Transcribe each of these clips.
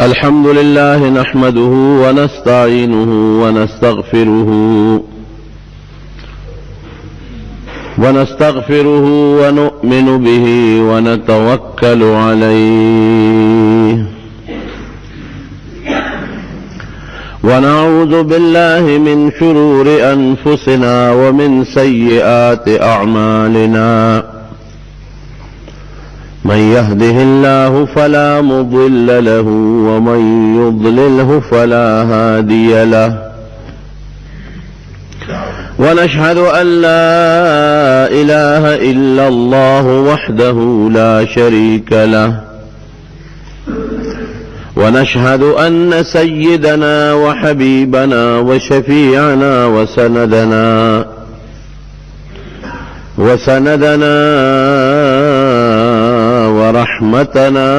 الحمد لله نحمده ونستعينه ونستغفره ونؤمن به ونتوكل عليه ونعوذ بالله من شرور أنفسنا ومن سيئات أعمالنا من يهده الله فلا مضل له ومن يضلله فلا هادي له ونشهد أن لا إله إلا الله وحده لا شريك له ونشهد أن سيدنا وحبيبنا وشفيعنا وسندنا ورحمتنا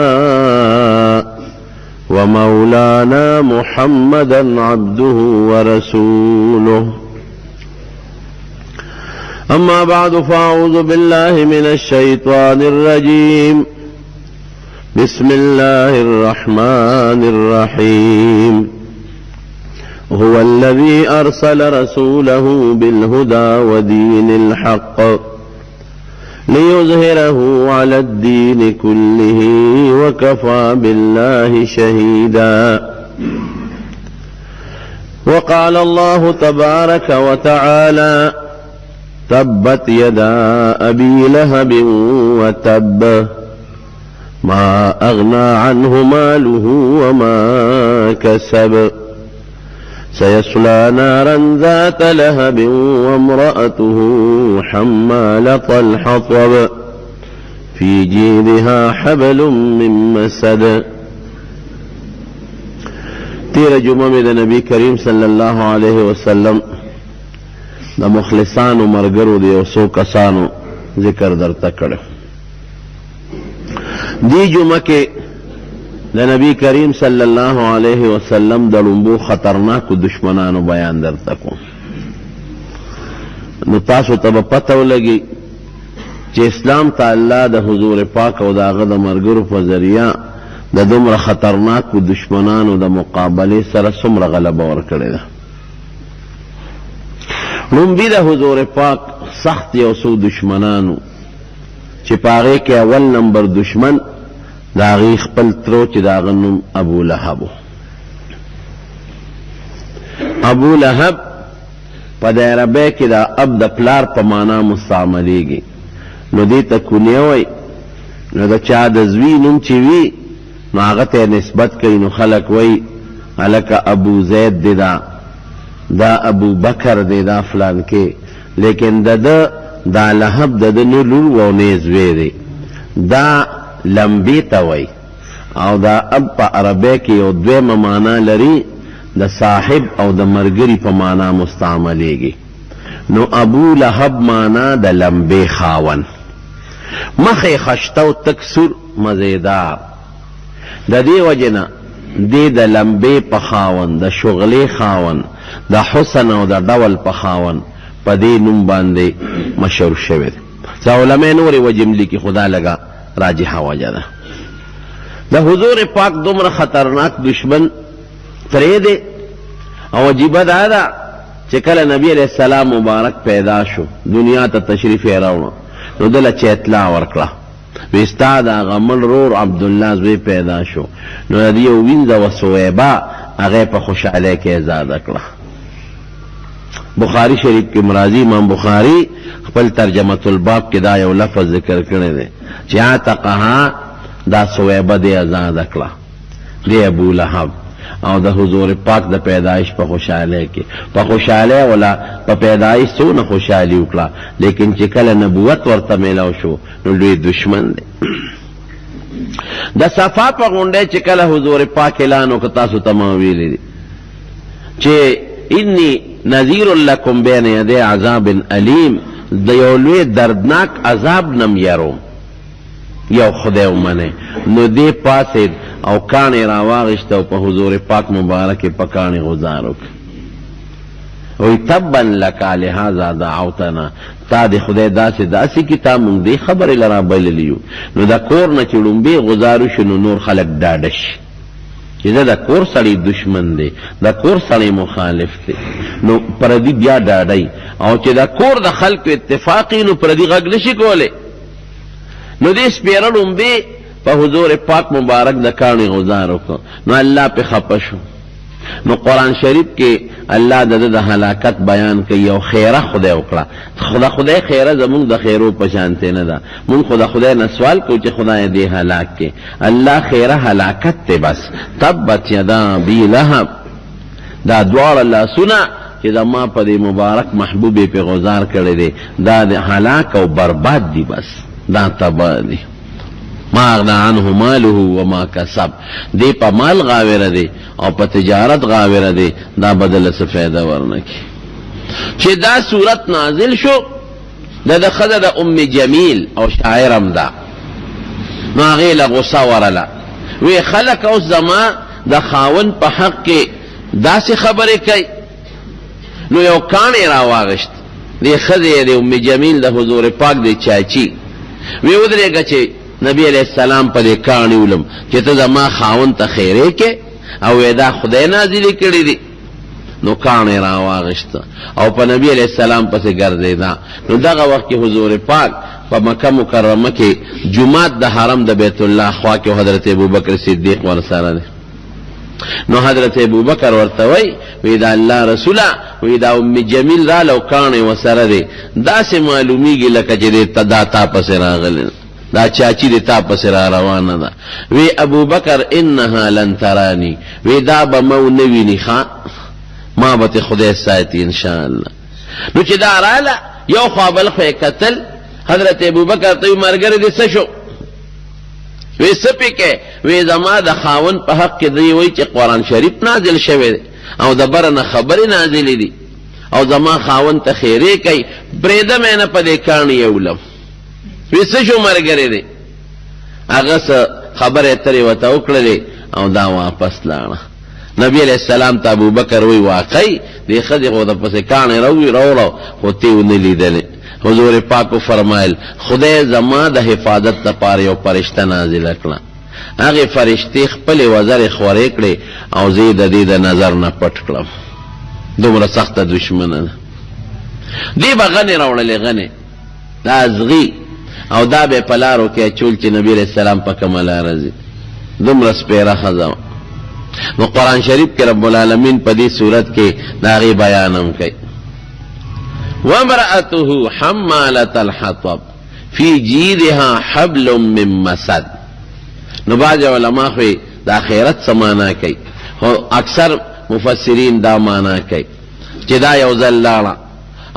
ومولانا محمدا عبده ورسوله أما بعد فأعوذ بالله من الشيطان الرجيم بسم الله الرحمن الرحيم هو الذي أرسل رسوله بالهدى ودين الحق ليظهره على الدين كله وكفى بالله شهيدا وقال الله تبارك وتعالى تبت يدا أبي لهب وتب ما أغنى عنه ماله وما كسب سيصلى نارا ذات لهب وامرأته حمالة الحطب في جيدها حبل من مسد. تیر جمعہ میں نبی کریم صلی اللہ علیہ وسلم دا مخلصانو مرگرو دے سو کسانو ذکر در تکڑ. دی جمعہ کے دا نبی کریم صلی اللہ علیہ وسلم دا لنبو خطرناک دشمنانو بیان در تکو. نو تاسو تب پتو لگی چه اسلام تا اللہ دا حضور پاک و دا غد مرگرو پا ذریعہ دا دمر خطرناک دشمنانو دا مقابلے سر سمر غلب ورکڑے دا. لنبی دا حضور پاک سخت یوسو دشمنانو چه پاگے کے اول نمبر دشمن دا غی خپل ترو چه دا غنم ابو لہبو. ابو لہب پا دیربے کی دا اب دا پلار پا مانا مستعملی گی. نو دیتا کنیوئی نو دا چا دزوی نم چیوی نو آغت نسبت کئی نو خلق وی علکا ابو زید دیدا دا ابو بکر دیدا فلان کے لیکن دا لہب دا نلول و نیزوی دی دا لمبی تاوی او دا اب پا عربے کی او دوی ممانا لری دا صاحب او دا مرگری پا مانا مستعملی گی. نو ابو لہب مانا دا لمبی خاون مخی خشتو تکسر مزیدار دا دی وجنا دی دا لمبی پا خاون دا شغلی خاون دا حسن او دا دول پا خاون پا دی نم باندے مشہور شوید. سا علماء نوری و جملی کی خدا لگا راجحہ وجہ دا. دا حضور پاک دمر خطرناک دشمن ترے دے او عجیبہ دا چکل نبی علیہ السلام مبارک پیدا شو دنیا تا تشریف راونا نو دل چیتلا ورکلا وستا دا غمل رور عبداللہ زوی پیدا شو نو دیو وینزا و سویبا اغیب خوشعلے کے ازاد اکلا. بخاری شریف کے مرازی امام بخاری خپل ترجمت الباب کے دا یو لفظ ذکر کرنے دے چاہا تقہا دا سویبا دے ازاد اکلا دے ابو لہب او دا حضور پاک دا پیدائش پا خوشحالے کے پا خوشحالے والا پا پیدائش سو نا خوشحالی اکلا لیکن چکل نبوت ورطا ملاو شو نو لوی دشمن دے. دا صفا پا گونڈے چکل حضور پاک اعلانو کتاسو تماویلی دی چے انی نذیر لکم بین یدی عذاب علیم دا یو لوی دردناک عذاب نم یروم یو خدای ومنه نو دی پاسید او کانی راواغشتا پا حضور پاک مبارک پا کانی غزارک وی تبن لکا لہذا دعوتنا تا دی خدای داسی کی تا مونگ دی خبر لرا بللیو نو دا کور نا چلون بی غزارو شنو نور خلق دادش چې دا کور سړی دشمن دی، دا کور سړی مخالف دی، نو پردی بیا ډاډی، او چې دا کور د خلکو اتفاقی نو پردی غږ نشي کولی. نو دې سپیره ډومبې په حضور پاک مبارک د کاڼي غزار وکړ، نو الله پې خفه شو. نو قرآن شریف کې الله د هلاکت بیان کوي او خیره خدای وکړه. خدای خیره زمونږ د خیرو په شانتې نه ده، مونږ خدای نه سوال کوو چې خدای دې هلاک کې. الله خیره هلاکت ته بس تبت یدا ابي لهب، دا دواړه لاسونه چې د ما په دې مبارک محبوب پې غزار کړی دی دا د هلاک او برباد دی، بس دا تبا دی. ما اغنا عنه ماله وما کسب، دی پا مال غاوره دی او پا تجارت غاوره دی، دا بدل سفیده ورنکی. چه دا صورت نازل شو دا دا خدا دا ام جمیل او شاعرم دا، نو آغیل غصه ورلا وی خلق اوس زما دا خاون پا حق کے دا سی خبری کئی. نو یو کانی را واغشت دی خدا دی ام جمیل دا حضور پاک دی چاچی، وی ادرے گا چه نبی علیہ السلام پا دے کانی علم چه تا زما خاون تا خیرے کے او ویدا خدای نازلی کردی دی. نو کانی را واغشتا او پا نبی علیہ السلام پس گردی دا. نو داغا وقت کی حضور پاک پا مکہ مکرمہ کی جماعت دا حرم دا بیت اللہ خواہ کی حضرت ابوبکر صدیق ورسالہ دے. نو حضرت ابوبکر ورتوی ویدا اللہ رسولہ ویدا ام جمیل را لو کانی وسر دے دا سے معلومی گی لکا چه دے دا تا پس راغلن دا چاچی دی تا پس را روانه دا. وی ابو بکر انها لن ترانی، وی دا با مو نوینی خواه ما بات خدای سایتی انشاءاللہ. نو چی دا رالا یو خوابل خواه قتل حضرت ابو بکر توی مرگر دی سشو، وی سپی که وی زما دا خاون پا حق دی وی چی قرآن شریف نازل شوه دی او دا برن خبری نازلی دی او زما خاون تا خیره کئی بریده میں پا دی کانی اولم ویسشو مرگره دی. اغا سا خبر اتری و تا اکڑلی او دا واپس لانا. نبی علیہ السلام تا ابو بکر وی واقعی دی خدی خود پس کانی روی رو خودتیو نلی دلی. حضور پاکو فرمائل خدای زما دا حفاظت تا پاری و پرشتہ نازل اکلا، اغی فرشتی خپل وزر خوری کلی او زید دی دا نظر نا پٹ کلم. دومره سخت دشمنه دی با غنی روڑلی غنی دا ازغی او دا بے پلارو کیا چول چی نبی علیہ السلام پا کمالا رضی دم رس پیرا خزاو. نو قرآن شریف کے رب العالمین پا دی صورت کے داغی بیانم کئی وَمْرَأَتُهُ حَمَّالَةَ الْحَطَبِ فِي جِيدِهَا حَبْلٌ مِّن مَّسَدٍ. نو باز علماء خوی دا خیرت سمانا کئی، اکثر مفسرین دا مانا کئی چی دا یو زلالا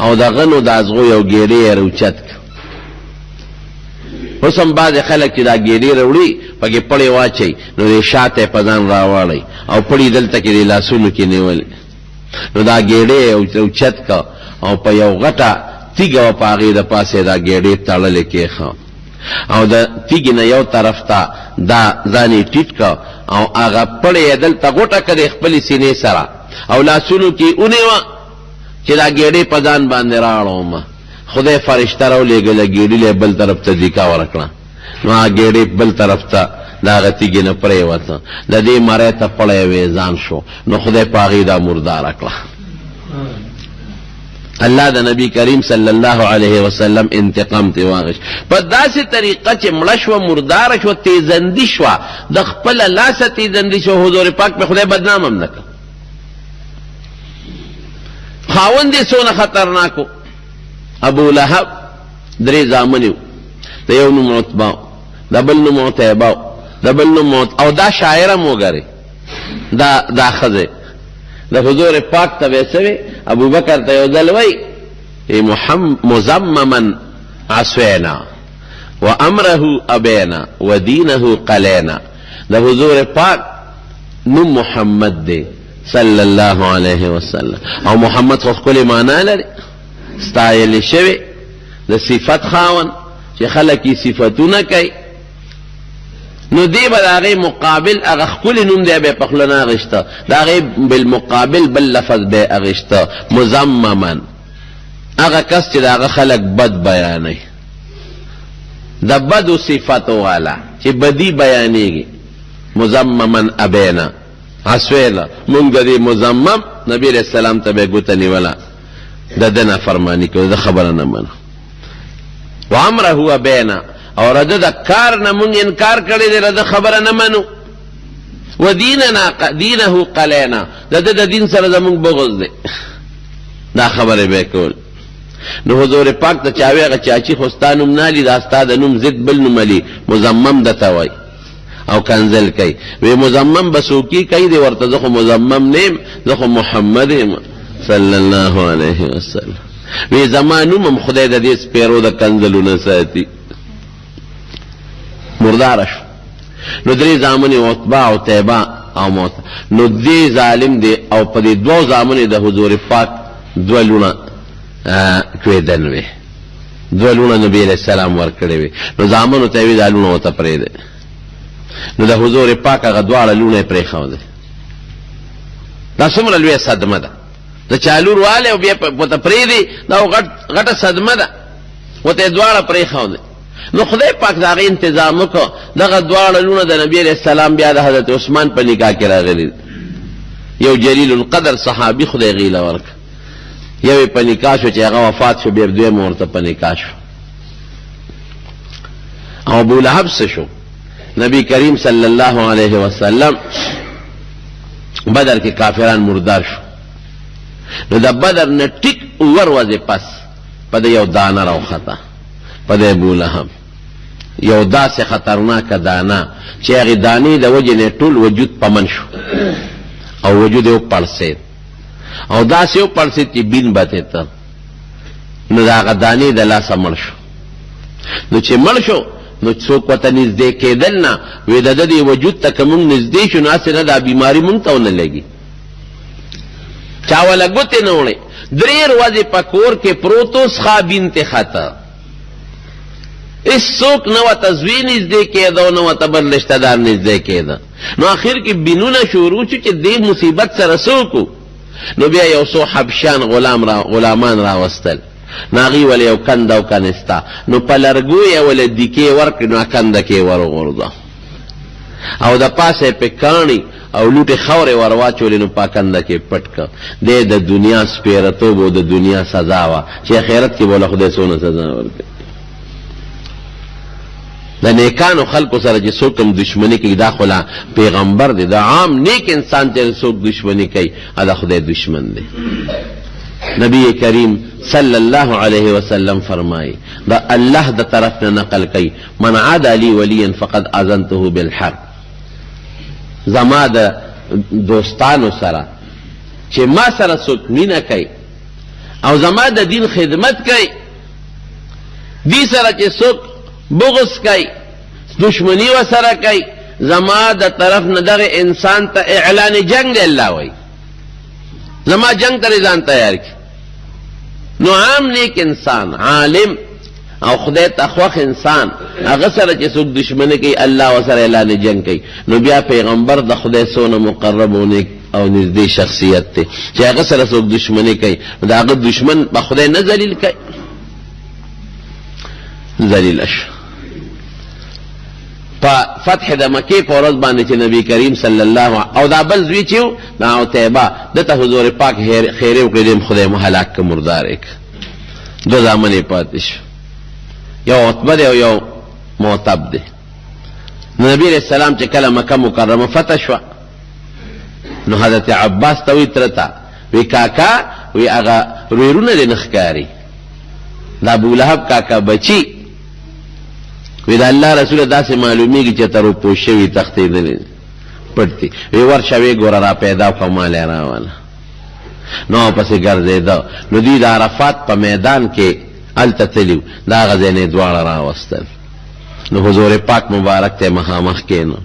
او دا غنو دا ازغو یو گیری روچت کا. حسن بعض خلق چی دا گیری روڑی پاکی پڑی واچی نو دی شاعت پزان راوالی او پڑی دلتا کی دی لاسونو کی نیولی نو دا گیری روچت کا او پا یو غٹا تیگا و پاگی دا پاسی دا گیری تاڑلی کی خواہ او دا تیگی نا یو طرف تا دا زانی ٹیٹ کا او آغا پڑی دلتا غٹا کدی اخپلی سینے سرا او لاسونو کی انیوا چی دا گیری پزان باندی راڑو ما خدای فرشتہ رو لے گلے گیڑی لے بل طرف تا دیکا ورکنا نو آ گیڑی بل طرف تا داغتی گی نپرے وطا دا دی مرے تا پڑے ویزان شو نو خدای پاغی دا مردار اکلا. اللہ دا نبی کریم صلی اللہ علیہ وسلم انتقام تی واغش پا دا سی طریقہ چی ملشو مردارشو تیزندی شوا دا خپل اللہ سا تیزندی شو حضور پاک پہ خدای بدنام ہم نکا. خاون دی سونا خطرناکو ابو لہب دری زامنیو دا یو نو معتباو دا بل نو معتباو دا بل نو معت او دا شاعرم وگره دا خزه دا حضور پاک تا ویسوی ابو بکر تا یو دلوی مزممن عسوینا و امره ابینا و دینه قلینا. دا حضور پاک نو محمد دے صلی اللہ علیہ وسلم او محمد خود کلی مانا لرے ستایل شوی دا صفت خاون چی خلقی صفتو نکی نو دی با دا غی مقابل اغا کلی نم دے بے پخلنا اغشتا دا غی بالمقابل بل لفظ بے اغشتا مزممن اغا کس چی دا اغا خلق بد بیانی دا بد صفتو والا چی بدی بیانی گی مزممن ابینا اسویل مونږ د دې مزمم نبی علیہ السلام ته به ګوته نیوله د ده نافرماني کوي د خبره نه منو وامره هو بینا او رده د کار نه مونږ انکار کړی دی رده خبره نه منو و دینه قلینا د ده د دین سره زمونږ بغض دی دا خبره به کول نو حضور پاک ته چاوی هغه چاچی خو ستا نوم نه لي دا ستا د نوم ضد بل نوم لي مزمم درته وایي او کنزل کوي وی مزمم به څوکي کوي دی ورته زه خو مزمم نیم زه خو محمد یم صلی الله علیه وسلم وی زما نوم هم خدای د دې سپیرو د کنزلونه ساتي مرداره شو نو درې زامنې عتبه او طیبه او موت نو دې ظالم دی او په دې دوو زامنې د حضور پاک دوه لونه کوېدن وې دوه لونه نبي علیه السلام ورکړې وې نو زامنو ته یې وي دا لونه ورته پرېږدی نو د حضور پاک هغه دواړه لونه یې پرېښودی دا څومره لویه صدمه ده د چا لور والی او بیا ورته پرېږدي دا غټه صدمه ده ورته یې دواړه پرېښودی نو خدای پاک د هغې انتظام وکړو دغه دواړه لونه د نبي علیه السلام بیا د حضرت عثمان په نکاح کې راغلي یو جلیل القدر صحابي خدای غیله ورکړه یو په نکاح شو چې هغه وفات شو بیا دویم ورته په نکاح شو او ابو لهب څه شو نبی کریم صلی الله علیه وسلم بدر کې کافران مردار شو نو د بدر نه ټیک اوور وځي پس په د یو دانه راوخته په د ابو لهب یو داسې خطرناکه دانه چې هغې دانې د وجې نه ټول وجود پمن شو او وجود یې وپړسېد او داسې وپړسېد چې بین بتې ته نو د هغه دانې د لاسه مړ شو نو چې مړ شو نو څوک ورته نږدې کېدل نه وی د ده دې وجود ته که مونږ نږدې شو نو هسې نه دا بیماري مونږ ته ونه لګي چا وله ګوتې نه وړې درې ورځې په کور کې پروت و څښا بین ته خطه هېڅوک نه ورته زوی نږدې کېده او نه ورته بل رشته دار نږدې کېده نو آخر کې بینونه شروع شو چې دې مصیبت سره څوک و نو بیا یو څو حبشان غلامان راوستل نو هغې ولې یو کنده او کنسته نو په لرګو یې ولې دیکې ورکړې نو کنده کې یې ورغورځه او د پاسه یې پې کاڼي او لوټې خاورې ور واچولې نو په کنده کې پټ کړه دی د دنیا سپېرتوب او د دنیا سزا وه چې آخرت کې به له خدای څونه سزا ورکړي د نیکانو خلکو سره چې څوک هم دشمني کوي دا خو لا پیغمبر دی دا عام نیک انسان چې څوک دشمني کوي دا خدای دشمن دی نبی کریم صلی الله علیه وسلم فرمایي دا الله د طرف نه نقل کوي من عادى لي وليا فقد اذنته بالحرب زما د دوستانو سره چې ما سره څوک مینه کوي او زما د دین خدمت کوي دې سره چې څوک بغض کوي دشمنی و سره کوي زما د طرف نه دغه انسان ته اعلان جنگ دی الله وایي زما جنگ ته ځان تیار کړي نو عام نیک انسان عالم او خدای ته خوښ انسان هغه سره چې څوک دشمني کوي الله ورسره اعلان جنگ کوي نو بیا پیغمبر د خدای څونه مقرب او نږدې شخصیت دی چې هغه سره څوک دشمني کوي د هغه دشمن په خدای نه ذلیل کوي ذلیل شو په فتح د مکې په ورځ باندې چې نبی کریم صلی الله او دا بل زوی چې و دا عتیبه دته حضور پاک خیرې وکړې خدای مو هلاک که مردار یې دو زامن یې پاتې شو یو عتبه دی او یو معتب دی نبی علیہ السلام چې کله مکه مکرمه فتح شوه نو حضرت عباس ته وی تره ته وی کاکا وی هغه رویرونه دې نه ښکاري دا ابولهب کاکا بچي وی دا الله رسول داسې معلومیږي چې تر پوه شوي تښتېدلی پټ دي وی ورشه وی ګوره را پیدا کړه مال یې راوله نو پسې ګرځېده نو دوی د عرفات په میدان کې هلته تلي د هغه ځای نه یې دواړه راوستل نو حضور پاک مبارک ته مخامخ کېنو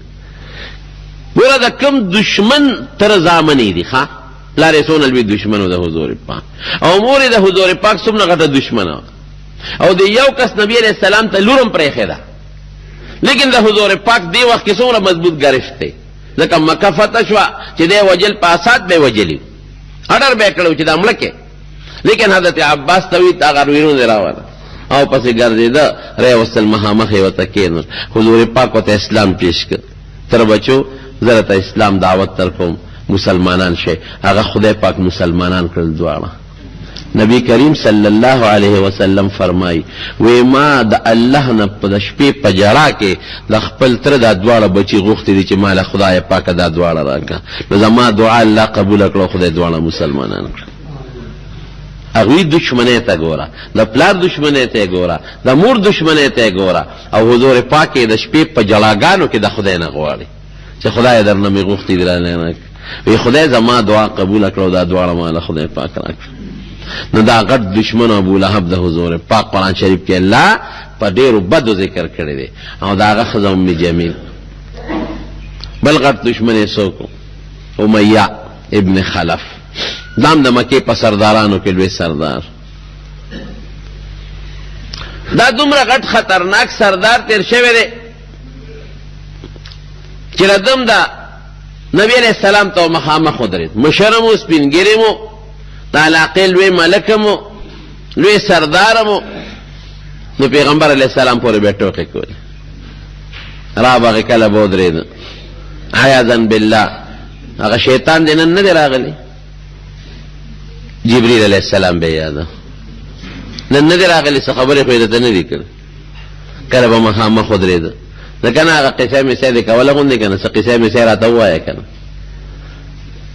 ګوره د کوم دشمن تر زامنې دي ښه پلار یې څونه لوی دشمن و د حضور پاک او مور یې د حضور پاک څومره غټه دشمنه او د یو کس نبی علیہ السلام ته لور هم پرېښې ده لیکن د حضور پاک دی وخت کې څومره مضبوط گرفت دی ځکه مکه فتح شوه چې دی وجل په اساد به یې وجلي اډر به یې کړی چې دا مړه کې لیکن حضرت عباس ته وي هغه رویرونه دې راوله او پسې ګرځېده رایې وستل مخامخ یې ورته کېنول حضور پاک ورته اسلام پیش کړ تر بچو زه ته اسلام دعوت در کوم مسلمانان شي. هغه خدای پاک مسلمانان کړل دواړه. نبی کریم صلی الله علیه وسلم فرمای وی ما د الله نه په شپې په جړا کې د خپل تر د دواړه بچي غوښتي دي چې مال خدای پاک دا دواړه راکا. نو زما دعا الله قبول کړو، خدای دواړه مسلمانان کړ. هغوی دشمنی ته ګوره، د پلار دشمنی ته ګوره، د مور دشمنی ته ګوره، او حضور پاک د شپې په جړاګانو کې د خدای نه غواړي چې خدای درنه مې غوښتي دي رانه وی خدای زما دعا قبول کړو، دا دواړه مال خدای پاک راکړ. نو دا غټ دشمن ابو لهب د حضور پاک قرآن شریف کې الله په ډېرو بدو ذکر کړی دی، او دا هغه ښځه ام جمیل. بل غټ دشمن یې څوک امیہ ابن خلف، دام د مکې په سردارانو کې لوی سردار. دا دومره غټ خطرناک سردار تیر شوی دی چې ردم دا نبی علیہ السلام ته مخامخ ودرېد، مشرم و سپین ږیری مو د علاقې لوی ملکم و لوی سردارم و. نو پیغمبر علیہ السلام پورې بیا ټوکې کولې، را به هغې کله به ودرېده عیاذا بالله. هغه شیطان دی نن نه دی راغلی، جبریل علیہ السلام به یاده نن نه دی راغلی، څه خبرې خو یې درته نه دي کړې. کله به مخامخ ودرېده، ځکه نه هغه قصه مې سې دې کوله غوندې که نه، څه قصه مې سې راته ووایه که نه،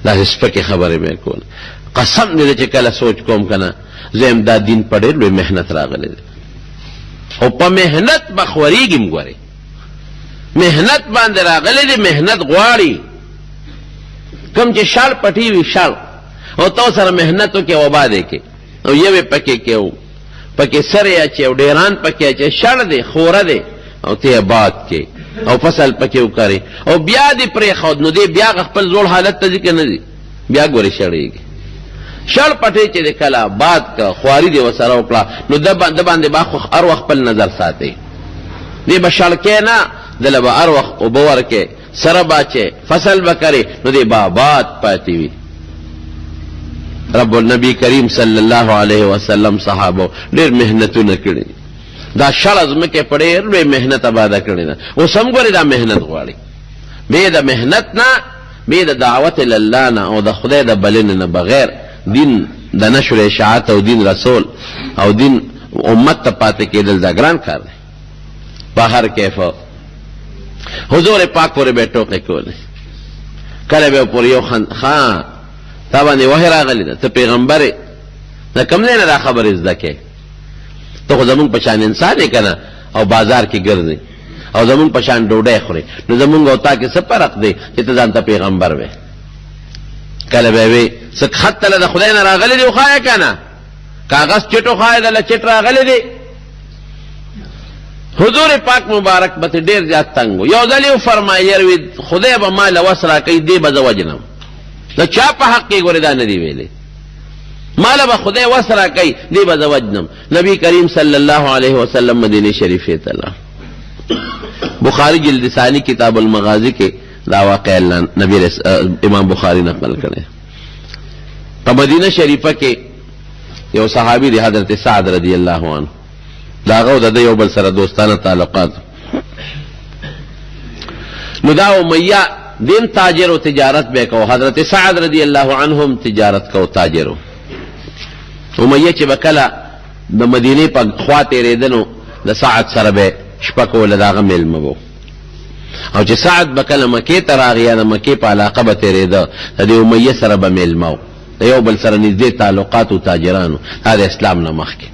داسې سپکې خبرې مې کول. قسم دې چې کله سوچ کوم که نه زه یم دا دین په ډېر لوی محنت راغلی دی، خو په محنت به خورېږم. ګورې محنت باندې راغلی دی، محنت غواړي. کوم چې شال پټي وي شال، او تو سره محنت وکړې وبا دې کې، او یو یې پکې کې پکې سر یې اچې او ډېران پکې اچې، شړ دی خوره دی او ته یې باد کې او فصل پکې وکړې، او بیا دې پرېښود، نو دې بیا خپل زوړ حالت ته ځي که نه ځي، بیا ګورې شړېږي. شړ پټې چې د کله باد که خواري دې ورسره وکړه، نو د باندې به هر وخت خپل نظر ساتي. دې به شړکې نه، دله به هر وخت اوبه ورکې، سره به اچې، فصل به کرې، نو دې به آباد پاتې وي. رب النبی کریم صلی الله علیه وسلم صحابه ډېر محنتونه کړي، دا شړ ځمکې په ډېر لوی محنت آباده کړې ده. اوس هم ګورې دا محنت غواړي، بې د محنت نه، بې د دعوت الله نه او د خدای د بلنې نه بغیر دین د نشر اشاعت او دین رسول او دین امت ته پاتې کېدل دا ګران کار دی. بهر کیفه حضور پاک پورې به ټوکې کولې، کله به پورې یو خان تا باندې وحی راغلی ده، ته پیغمبر یې، د کوم ځای نه دا خبرې زده کې؟ ته خو زمونږ په شان انسان یې که نه، او بازار کې ګرځې او زمونږ په شان ډوډۍ خورې، نو زمونږ او تا کې څه فرق دی چې ته ځان ته پیغمبر وې؟ کله به وې څه خط تله د خدای نه راغلی دی وښایه که نه، کاغذ چټ وښایه دله چټ راغلی دی. حضور پاک مبارک به ډېر زیات تنګ و. یو ځل یې وفرمایل وي خدای به ما له وس راکوي، دې به زه وجنم. د چا په حق کې ګورې دا نه دی ویلی، ماله به خدای وس راکوي، دې به زه وجنم. نبی کریم صلی الله علیه وسلم مدینې شریفې ته لاړ. بخاری جلد ثانی کتاب المغازی کې دا واقع نبی امام بخاری نقل کړی. په مدینه شریفه کې یو صحابي دی حضرت سعد رضی الله عنه، دا هغه د یو بل سره دوستانه تعلقات. نو دا امیہ دین تاجر و تجارت به کو، حضرت سعد رضی الله عنهم تجارت کو تاجرو. امیہ چې بکله د مدینه په خوا تېرېدنو د سعد سره به شپه کوله، د هغه میلمه وو. او چې سعد بکله مکې ته راغی یا د مکې په علاقه به تېرېده، د دې امیہ سره به میلمه و، د یو بل سره نږدې تعلقات و تاجرانو. دا د اسلام نه مخکې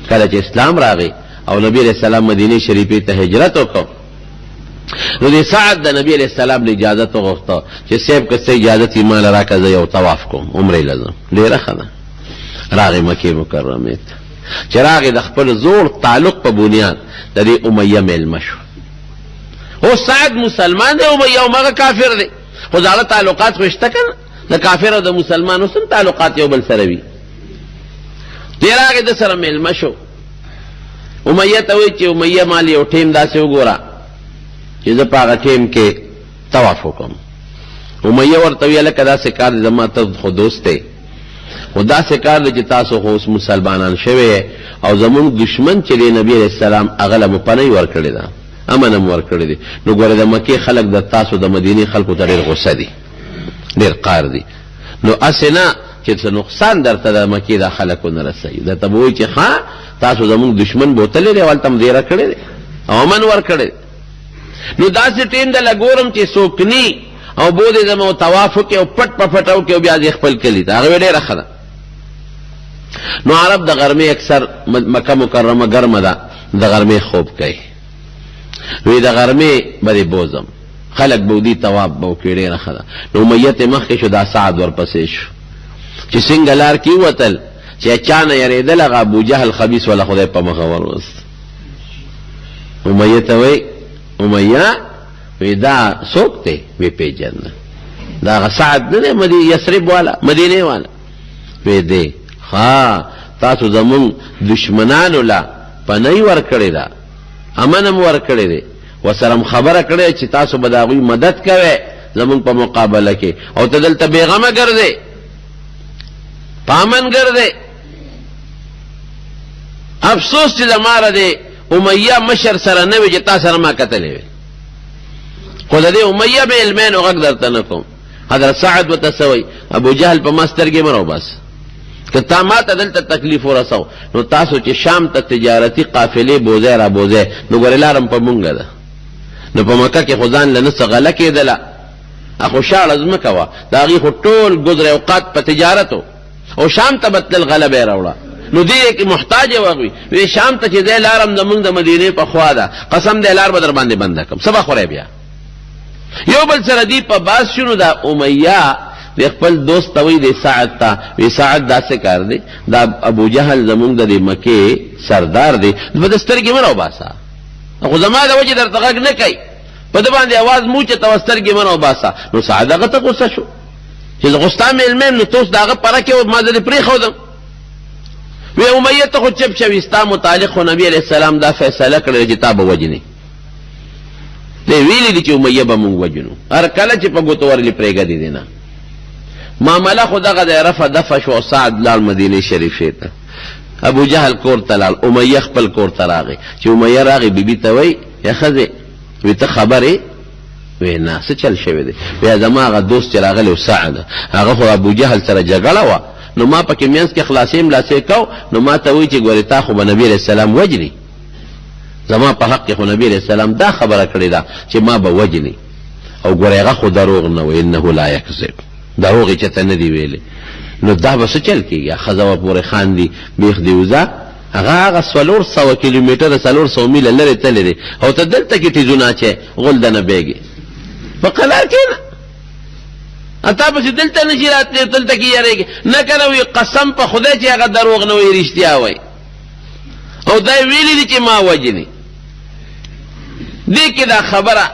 کله چې اسلام راغی او نبی علیہ السلام مدینه شریفې ته هجرت وکړ، نو دې سعد د نبی علیہ السلام له اجازت وغوښته چې صاحب که څه اجازت یې ماله راکړه، زه یو طواف کوم، عمرې له ځم. ډېره ښه ده. راغی مکې مکرمې ته، چې راغی د خپل زوړ تعلق په بنیاد د دې امیہ میلمه شو. اوس سعد مسلمان دی، امیہ هماغه کافر دی، خو زاړه تعلقات خو شته که نه، د کافر او د مسلمان اوس هم تعلقات یو بل سره وي. دې راغی د سره میلمه شو. امیہ ته وایي چې امیہ مال یو ټیم داسې وګوره چې زه په هغه ټیم کې طواف وکړم. امیہ ورته ویل لکه داسې کار دی، زما ته خو دوست دی، خو داسې کار دی چې تاسو خو اوس مسلمانان شوی او زمونږ دشمن چې دی نبی علیہ السلام هغه له مو پنۍ ورکړې ده، امن هم ورکړی دی. نو ګوره د مکې خلک د تاسو د مدینې خلکو ته ډېر غصه دي، ډېر قار دي. نو اسې نه چې څه نقصان درته د مکې دا خلکو نه رسوي، درته به وایي چې ښه تاسو زموږ دشمن بوتلی دی هلته م دیره کړی دی او امن ورکړی دی. نو داسې ټیم دله ګورم چې څوک ني او بودې زما او طواف وکړي او پټ په پټ وکړي او بیا دې خپل کلي ته، هغه ډېره ښه ده. نو عرب د غرمې اکثر مکه مکرمه ګرمه ده، د غرمې خوب کوي. وی د غرمې به دې بوزم، خلک به ودي طواف به وکړي، ډېره ښه ده. نو امیه ته مخکې شو، دا سعد ورپسې شو چې څنګه لار کې ووتل چې چا نه یېرېدل، هغه ابوجهل خبیث ولا خدای په مخه وروست. امیه ته وی امیه وی دا څوک دی؟ وی پیژنده، دا هغه سعد نه دی یثرب والا مدینې والا. وی دی ها تاسو زمون دشمنانو لا پنای ورکړی دا، امن هم ورکړی دی، وسره خبره کړی چې تاسو به د هغوی مدد کوئ زمون په مقابله کې، او ته دلته بېغمه ګرځې، په امن ګرځې. افسوس چې زما د امیه مشر سره نه وي چې تا سره ما کتلی وي، خو د دې امیه به علمینو غږ درته نه کوم. حضرت سعد ورته څه وایي؟ ابوجهل په ما سترګې مه راوباسه، که تا ما ته دلته تکلیف ورسو نو تاسو چې شام ته تجارتي قافلې بوځئ را بوځئ، نو ګورې لارم په مونږه ده. نو په مکه کې خو ځان له نه څه غله کېدله، خو شاړه ځمکه وه، د هغې خو ټول ګذر اوقات په تجارت و، او شام ته به تلل غله به یې راوړه. نو دې کې محتاج وغوي وی شام ته چې ځای لارم زمونږ د مدینې په خوا ده، قسم دی لار به در باندې بنده کړم، څه به خورئ بیا. یو بل سره دی په باز شنو دا امیه د خپل دوست ته وی دی سعد ته، وی سعد داسې کار دی، دا ابوجهل زمونږ د دې مکې سردار دی، په د سترګې مه راوباسه، خو زما د وجې درته غږ نه کوي، په ده باندې اواز موچته و سترګې مه راوباسه. نو سعد هغه ته غصه شو چې زه خو ستا مېلمه یم، نو ته اوس د هغه پره کې ما زه دې پرېښودم. وی امیه ته خو چپ شوي، ستا متعلق خو نبي علیه السلام دا فیصله کړې چې تا به وجنې، دی ویلی دی چې امیه به مونږ وجنو، هر کله چې په ګوتو ورلې پرېږدي دی نه. معامله خو دغه دی، رفع دفع شو او سعد لاړ مدینې شریفې ته. ابوجهل کور ته لاړ، امیه خپل کور ته راغی. چې امیه راغی بیبي ته وی یا ښځې وی ته خبرې؟ وی نه څه چل شوی دی؟ وی زما هغه دوست چې راغلی و سعد، هغه خو ابوجهل سره جګړه وه، نو ما پکې منځ کې خلاصې ملاسې کو، نو ما ته وی چې ګورې تا خو به نبي علیه السلام وجني، زما په حق کې خو نبي علیه السلام دا خبره کړې ده چې ما به وجني، او ګورې هغه خو دروغ نه وی، انه لا یکذب، دروغ یې چېته نه دي ویلې. نو دا به څه چل کېږي؟ ښځه به پورې خاندي، بیخ دې وځه، هغه 400 کیلومیټره 400 میله لرې تللی دی، او ته دلته کې ټیزونه اچې غول دنه بیږې په قلار کې نه، اتا پسې دلته نشي راتلی، دلته کې یارېږي نه که نه وي قسم په خدای چې هغه دروغ نه وي، رښتیا وایي، او دا یې ویلي دي چې ما وجني. دې کې دا خبره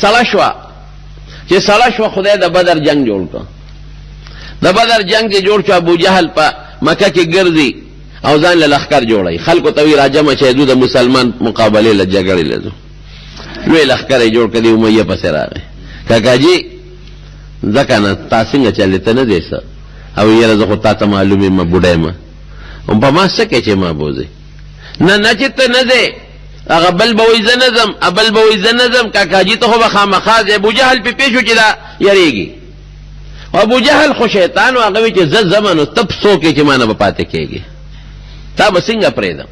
سړه شوه، چې سړه شوه خدای د بدر جنگ جوړ کړ. د بدر جنگ چې جوړ شو، ابوجهل په مکه کې ګرځي او ځان له لښکر جوړوي، خلکو ته وایي راجمع شئ ځو د مسلمان مقابلې له جګړې له ځو. لوی لښکر یې جوړ کړ، دی امیه پسې راغی. کاکاجي ځکه نه تا څنګه چلې ته نه دی څه؟ او یاره زه خو تا ته معلوم یم بوډی یم، په ما څه کوې چې ما بوځې؟ نه نه چې ته نه ځې، هغه بل به وایي زه نه ځم، بل به وایي زه نه ځم، کاکاجي ته خو به خامخا ځې. ابوجهل پې پېښ شو چې دا یارېږي، او ابوجهل خو شیطان و، هغه وایي چې زه ځم، نو ته څوک یې چې ما نه به پاتې کېږي، تا به څنګه پرېږدم؟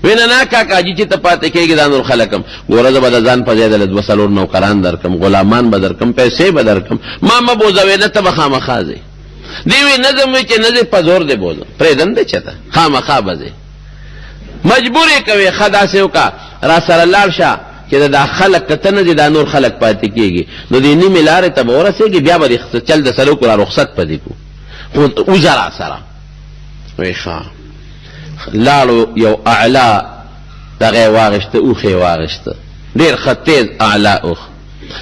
وی نه نه کاکاجي چې ته پاتې کېږي دا نور خلکم، ګوره زه به د ځان په ځای د 2-4 نوکران درکم، غلامان به درکم، پیسې به درکم، ما مه بوځوې، نه ته به خامخا ځې. دی وی نه ځم، وی چې نه ځې په زور دې بوځم، پرېږدم دې چېته، خامخا به ځې. مجبور یې کوې، ښه داسې وکړه را سره لاړ شه چې دا خلک که ته نه ځې دا نور خلک پاتې کېږي، نو دې نیمې لارې ته به ورسېږي، بیا به دې چل د سره وکړو، را رخصت په دې کړو، خو وځه را سره. وی ښه لاړو، یو اعلی دغه یې واغېشته، اوښ یې واغېشته، ډېر ښه تیز اعلی اوښ،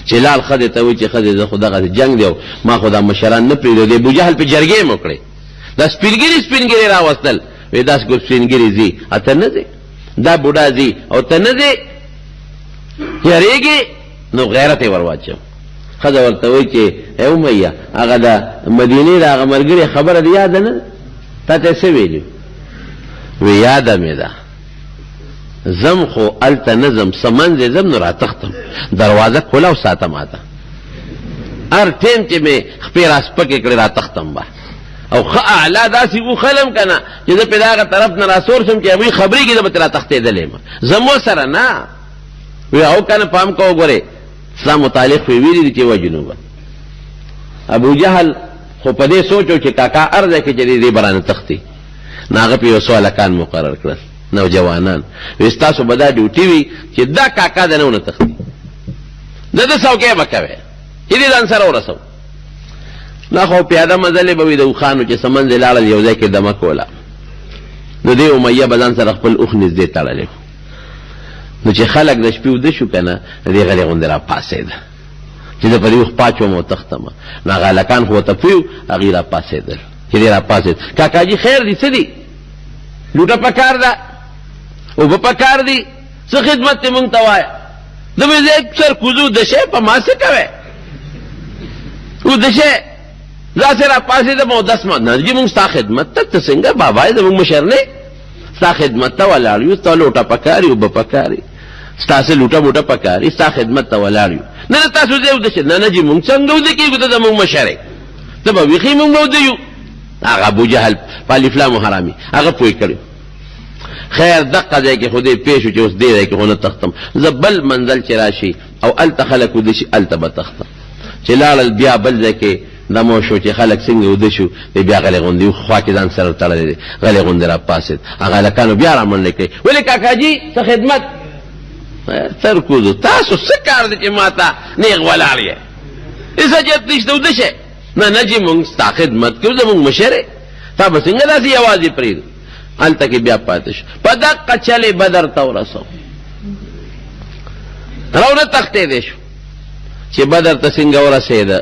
چې لال ښځې ته وایي چې ښځې زه خو دغسې جنګ دی، ما خو دا مشران نه پرېږدو. د ابوجهل پې جرګې م وکړې، دا سپین ګیري راوستل، وی داسې ګل سپین ګیري ځي، ته نه ځې، دا بوډا ځي او ته نه ځې، یارېږي. نو غیرت یې ور واچو. ښځه ورته وایي چې ای امیه هغه د مدینې د هغه ملګري خبره دې یاده نه ده، تا ته یې څه ویلي؟ وی یاده مې ده. زم خو الته نظم سمنځ زم نو راتختم دروازه کولاو ساته ماته هر ټیم چې مې خپې راسپکې کړې راتختم به او ښه اعلی داسې وخلم که نه چې زه پې د هغه طرف نه راسور شم چې هغوی خبرې کې زه به ترې راتښتېدلی یم زمو سره نه وی او که نه پام کوه ګورې ستا متعلق خو یې ویلي دي چې وجنو به ابو جهل خو په دې سوچو چې کاکا هر ځای کې چې دې به رانه تښتي نو هغه پې یو څو هلکان مقرر کړل نوجوانان وی ستاسو به دا ډیوټي وي چې دا کاکا د نه ونه تښتي د ده څوکۍ به کوې چې دې ځان سره ورسو نه خو پیاده مزلې به وي د اوښانو چې سمنځ یې لاړل یو ځای کې دمه کوله نو دې امیه به ځان سره خپل اوښ نږدې تړلی نو چې خلک د شپې وده شو که نه د دې غلې غوندې را پاڅېده چې زه په دې اوښ پاچوم او تښتمه نو هغه هلکان خو ورته پوه هغوی را پاڅېدل چې دې را پاڅېد کاکاجي خیر دی څه دی لوټه پکار ده اوبه پکار دي څه خدمت دې مونږ ته وایه ده مې زه سر کوزو دشی په ما څه کوې ودشی داسې را پاڅېدم او دس نه جي مونږ ستا خدمت ته ته څنګه بابا یې زمونږ مشر نه ستا خدمت ته ولاړ یو ستا لوټه پکار یي اوبه پکار یي ستاسې لوټه موټه پکار یي ستا خدمت ته ولاړ یو نه نه تاسو ځای ودشئ نه نه جي مونږ څنګه وده کېږو ته زمونږ مشر یې ته به بیخي مونږ به وده یو هغه ابوجهل په الفلام حرامي هغه پوه کړی خیر دقه ځای کې خو دې پېښ شو چې اوس دې ځای کې خو نه تښتم زه بل منزل چې را شي او هلته خلک وده شي هلته به تښتم چې لاړل بیا بل ځای کې دمو شو چې خلک څنګه وده شو دی بیا غلې غوندې خوا کې ځان سره تړلی دی غلې غوندې را پاسېد هغه هلکانو بیا را منډې کړې ولې کاکاجي څه خدمت سر کوزو تاسو څه کار دی چې ما ته نیغ ولاړ یې هېڅ حاجت نشته وده شئ نه نه جي مونږ ستا خدمت کوو زمونږ مشر یې تا به څنګه داسې یوازې پرېږدو هلته کې بیا پاتې شو په دقه چلې بدر ته ورسو راونه تښتېدی شو چې بدر ته څنګه ورسېده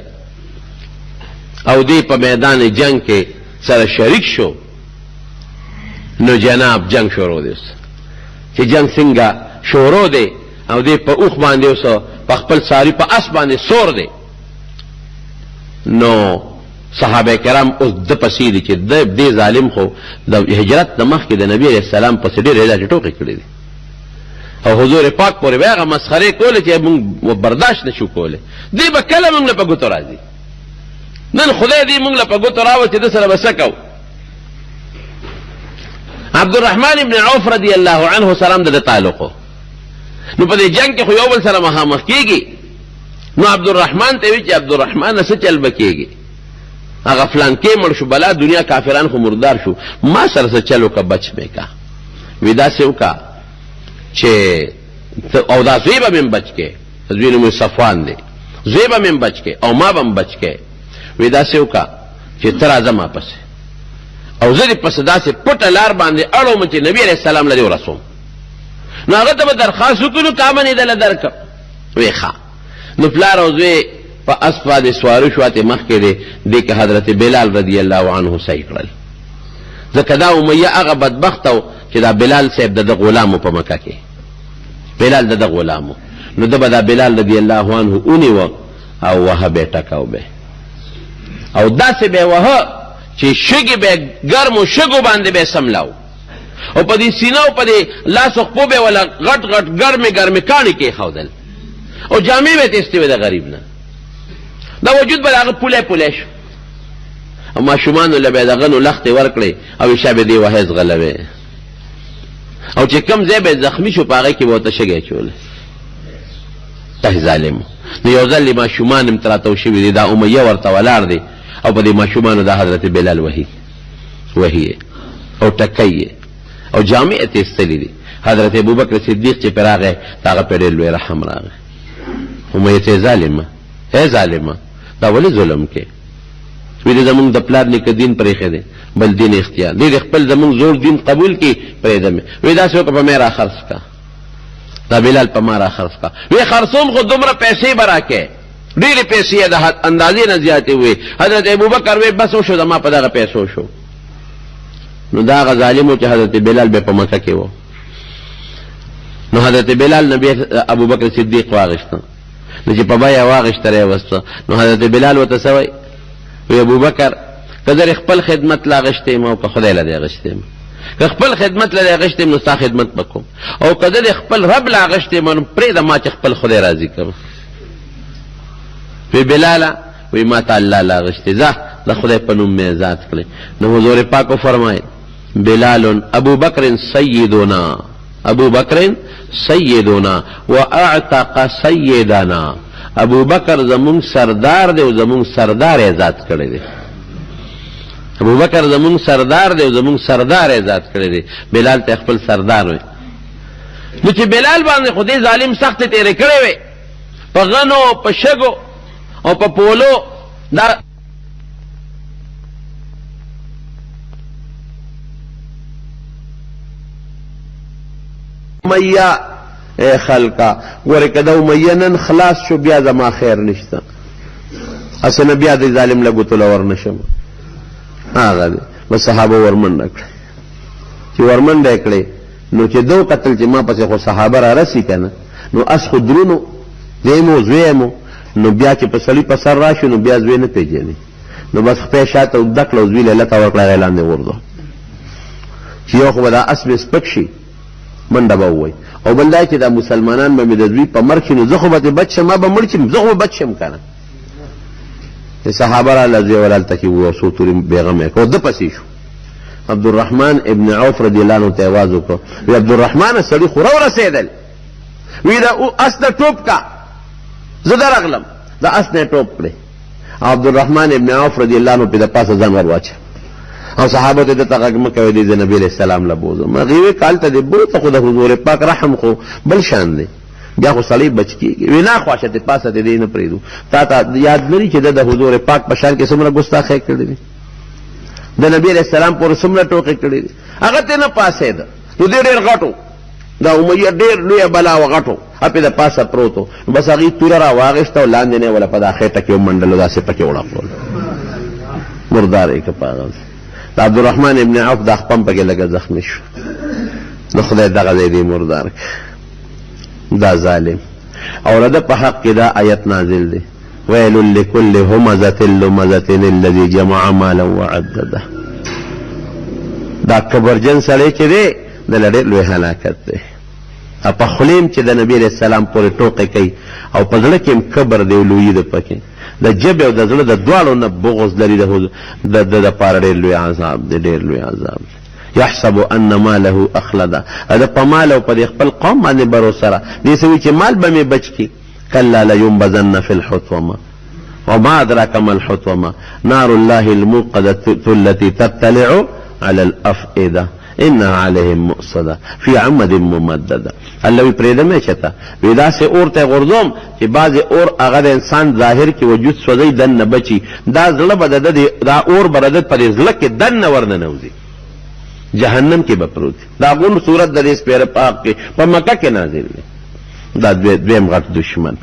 او دی په میدان جنگ کې سره شریک شو نو جناب جنگ شروع دی چې جنگ څنګه شروع دی او دی په اوښ باندې اوس په خپل ساري په اس باندې سور دی نو صحابه کرام اوس د پسې دي چې دې ظالم خو د هجرت د مخکې د نبي علیه السلام پسې ډېرې داسې ټوکې کړې دي او حضور پاک پورې به هغه مسخرې کولې چې موږ برداشت نه شو کولی دی به کله موږ له په ګوتو راځي نن خدای دې موږ له په ګوتو راوړ چې ده سره به څه کوو عبدالرحمن ابن عوف رضی الله عنه سره هم د ده تعلق و نو په دې جنګ کې خو یو بل سره مخامخ کېږي نو عبدالرحمن ته وی چې عبدالرحمن څه چل به کېږي هغه فلان کې مړ شو بلا دنیا کافران خو مردار شو ما سره څه چل وکړه بچ مې کا وی داسې وکړه چې او دا زوی به مې بچ کې زوی نوم صفوان دی زوی به مې بچ کې او ما به م بچ کې وی داسې وکړه چې ته راځه ما پسې او زه دې پسې داسې پټه لار باندې اړوم چې نبي علیه السلام له دې ورسوم نو هغه ته به درخواست وکړو نو کا به دله درکړم وی ښه نو پلار او زوی په اسب باندې سواره شو اتې مخکې دی دې کې حضرت بلال رضی الله عنه صحیح کړل ځکه دا امیه هغه بدبخت و چې دا بلال صاحب د ده غلام و په مکه کې بلال د ده غلام و نو ده به دا بلال رضی الله عنه ونیوه او وهه به یې ټکاو به او داسې به یې وهه چې شګې به یې ګرمو شګو باندې به یې سملاو او په دې سینه او په دې لاس او خپو به یې وله غټ غټ ګرمې ګرمې کاڼي کېښودل او جامې به یې تېستې وې د غریب نه دا وجود به د هغه پولی پولی شو او ماشومانو له به یې دغه نو لختې ورکړې او ایشا به دې وهې ځغلوې او چې کوم ځای به یې زخمي شو په هغې کې به ورته شګی اچولی ته ظالم نو یو ځل یې ماشومان هم تراتو شوي دي دا امیه ورته ولاړ دی او په دې ماشومانو دا حضرت بلال وهي او ټکی او جامې یې تېستلي دي حضرت ابوبکر صدیق چې پرې راغی د هغه پرې ډېر لوی رحم راغی امیه ته ظالمه ای ظالمه دا ولې ظلم کې وی دې زمونږ د پلار نیکه دین پرېښی دی بل دین اختیار دې خپل زمونږ زوړ دین قبول کړي پرېږده مې وی داسې وکړه په مې را خرڅ کا دا بلال په ما را خرڅ کا وی خرڅوم خو دومره پیسې به راکې ډېرې پیسې یې د اندازې نه زیاتې وې حضرت ابوبکر وی بس وشو زما په دغه پیسو شو نو دا هغه ظالم و چې حضرت بلال به په مکه کې و نو حضرت بلال نبی ابوبکر صدیق واغېسته نو چې په بیه واغېسته را یې وسته نو حضرت بلال ورته څه وی وی ابوبکر که زه خپل خدمت لا اغېستی یم او که خدای له دې اغېستی یم که خپل خدمت لري غشتې نو ستا خدمت وکوم او که د خپل رب لا غشتې نو پرېږده ما چې خپل خدای راضي کړم وی بلاله وی ما ته الله لا غشتې ځه د خدای په نوم مې ذات کړې نو حضور پاک وفرمایل بلال ابو بکر سیدنا ابو بکر سیدنا واعتق سیدنا ابو بکر زمون سردار دی او زمون سردار ذات کړی دی ابو بکر زمون سردار دی او زمون سردار ذات کړی دی بلال ته خپل سردار وي نو چې بلال باندې خدای ظالم سخت تیرې کړی وي په غنو په شګو او په پولو دا امیہ اے خلقا ګوره که د امیہ نن خلاص شو بیا زما خیر نشته هسې نه بیا د ظالم له ګوتو له ورنشم هغه دی بس صحابه ورمنډه کړه چې ورمنډه یې کړې نو چې دو قتل چې ما پسې خو صحابه را رسي که نه نو اس خو درونو دی مو زوی مو نو بیا چې په سړي په سر راشي نو بیا زوی نه پېژني نو بس خپې شاته اوږده کړه او زوی له لته ورکړه هغې لاندې غورځو چې یو خو به دا اس مې سپک شي منډه به ووایي او بل دا چې دا مسلمانان به مې د دوی په مرګ شي نو زه خو به بچ شم ما به مړ شم زه خو به بچ شم که نه صحابه راله زوی ورهلته کې وو څو تورې بېغمه یې کړ ده پسې شو عبدالرحمن ابن عوف رضی الله عنه ته یې آواز وکړ وی عبدالرحمن سړي خو راورسېدل وی دا اس نه ټوپ کا زه درغلم دا اس نه ټوپ کړې عبدالرحمن ابن عوف رضی الله عنه پې د پاسه ځان ور واچه او صحابه ته دته غږ مه کوئ دی زه نبي علیه السلام له بوځم هغې وی کالته دې بوته خو د حضور پاک رحم خو بل شان دی بیا خو سړی بچ کېږي وی نه خواشه دې پاسه دې دې نه پرېږدو تا ته یاد لري چې د حضور پاک په شان کې څومره ګستاخۍ کړې دي د نبي علیه السلام پورې څومره ټوکې کړې دي هغه ته نه پاسېده نو دې ډېر غټو دا امیه ډېر لویه بلا و غټو اپې د پاسه پروت و نو بس هغې توره را واغېسته او لاندې نه یې وله په دا خېټه کې ومنډلو داسې پکې وړپول مردار یې که په هغه د عبدالرحمن ابن عوف دا خپم پکې لږه زخمي شو د خدای دغه ځای دی مردار دا ظالم او د په حق کې دا آیت نازل دی ویل لکل همزة لمزة الذي جمع مالا وعدده دا کبرجن سړی چې دی د له ډېر لوی هلاکت دی په خولې چې د نبي علیه السلام پورې ټوقې کوي او په زړه کې هم کبر دی او لویي ده پکې د ژبې او د زړه د دواړو نه بغض لري د دپاره ډېر لوی عذاب دی ډېر لوی عذاب دی یحسب ان ماله اخلده د په مال او په خپل قوم باندې بروسه را دې څه وي چې مال به مې بچ کړي کلا لینبذن فی الحطمه وما ادراک ما الحطمه نار الله الموقده التي تطلع على الافئده انها عليهم مؤصده في عمد ممدده الله وی پرېږده مې چېته وی داسې اور ته غورځوم چې بعضې اور هغه د انسان ظاهر کې وجود سوځئ دننه بچي دا زړه به دا اور به د ده په دې زړه کې دننه ورننوځي جهنم کې به پروت دا غون صورت د دې سپېره پاک کې په مکه کې نازل دی دا دویم غټ دشمن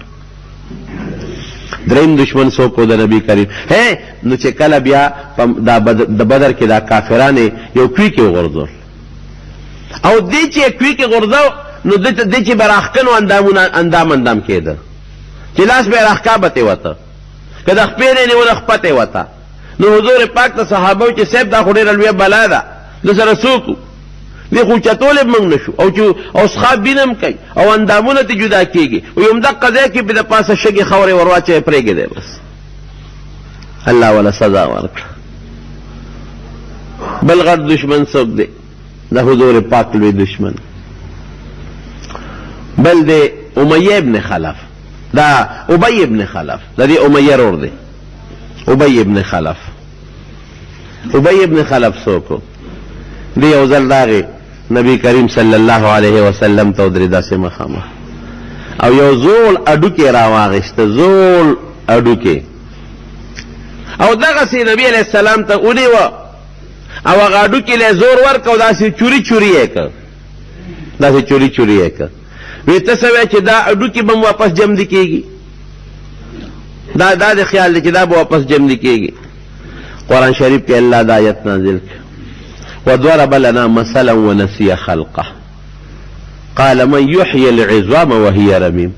دریم دشمن څوک و د نبي کریم نو چې کله بیا د بدر کې دا کافرانې یو کوي کې وغورځول او دې چې کوي کې غورځو نو دې چې به راښکنو اندام کېده چې لاس به یې راښکا به تې وته که د خپې نه یې نیوله خپه تې وته نو حضور پاک ته صحابه و چې صاحب دا خو ډېره لویه بلا ده د سره څوک و دې خو چتولی موږ نه شو او څښا بینم کوي او اندامونه ته جدا کېږي وي همدغه ځای کې به د پاسه شګې خاورې ور واچوې پرېږدی بس الله وله سزا ورکړه بل غټ دشمن څوک دی د حضور پاک لوی دشمن بل دی امیه ابن خلف دا ابی ابن خلف د دې امیه رور دی ابی ابن خلف ابی ابن خلف څوک دی یو ځل راغی نبی کریم صلی الله علیه وسلم ته ودرېد داسې مخامخ او یو زول اډوکې راواغېسته زول اډوکې او دغسې نبي علیه السلام ته ونیوه او هغه اډوکې له زور ورکړ او داسې چوري چوري یې کړ داسې چوري چوري یې کړ وی ته څه وایې چې دا اډوکې به م واپس جمدي کېږي دا د خیال دی چې دا به واپس جمدي کېږي قرآن شریف کې الله دا آیت نازل کړ وضرب لنا مثلا ونسي خلقه قال من يحيي العظام وهي رميم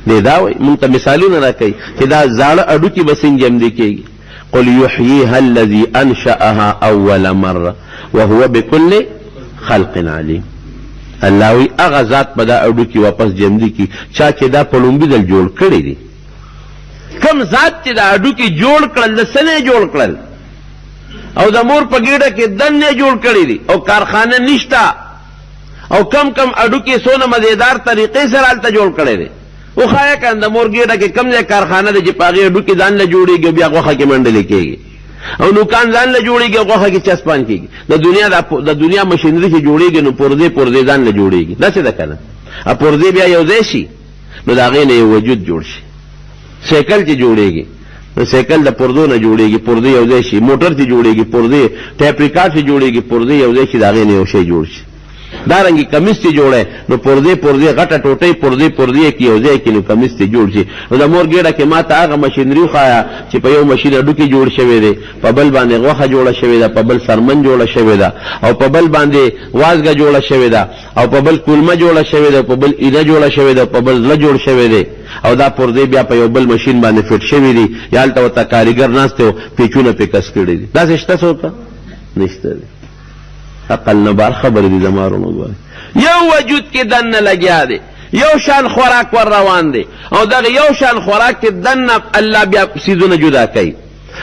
دې دا وایي مونږ ته مثالونه راکوي چې دا زاړه اډوکې به څنګه جمدي کېږي قل يحييها الذي انشأها اول مره وهو بكل خلق علیم. الله وی هغه ذات په دا اډو کې واپس جمدي کی چا چې دا په لومبي دل جوړ کړی دي. کم ذات چې دا اډو کې جوړ کړل د سنې جوړ کړل او د مور په ګیډه کې دنه جوړ کړی دي او کارخانه نشتا او کم کم اډو کې سونه مزیدار طریقې سره الته جوړ کړی دي. او خایا کان د مور ګیډه کې کم ځای کارخانه د چې پاغي اډو کې ځان له جوړیږي بیا غوخه کې منډلې کېږي او نوکان ځان له جوړیږي غوخه کې چسپان کېږي. د دنیا مشینری چې جوړیږي نو پرزې ځان له جوړیږي. دا څه ده کنه ا پرزې بیا یو ځای شي نو دا غي نه وجود جوړ شي. سایکل چې جوړیږي نو سایکل د پردو نه جوړیږي پرزې یو ځای شي. موټر چې جوړیږي پرزې ټیپ ریکارډ چې جوړیږي پرزې یو ځای شي دا غي نه یو شی جوړ شي. دارنګي کمیس چې جوړه نو پرزې غټه ټوټې پرزې کې یو ځای کې نو کمیس ته جوړ شي. نو د مور ګیډه کې ماته هغه ماشینری خایا چې په یو ماشین اډو کې جوړ شوی دی په بل باندې غوخه جوړه شوی ده په بل سرمن جوړه شوی ده او په بل باندې وازګه جوړه شوی ده او په بل کولمه جوړه شوی ده په بل ایده جوړه شوی ده په بل زړه جوړ شوی دی او دا پرزې بیا په یو بل ماشین باندې فټ شوی دي یالته وته کاریګر ناشته پیچونه په کس کړی دي. دا څه څه نشته دی. عقل نه بار خبر دي زمارونو غواړي یو وجود کې دنه لګیا دی یو شان خوراک ور روان دی او دغه یو شان خوراک کې دنه الله بیا سیدونه جدا کوي.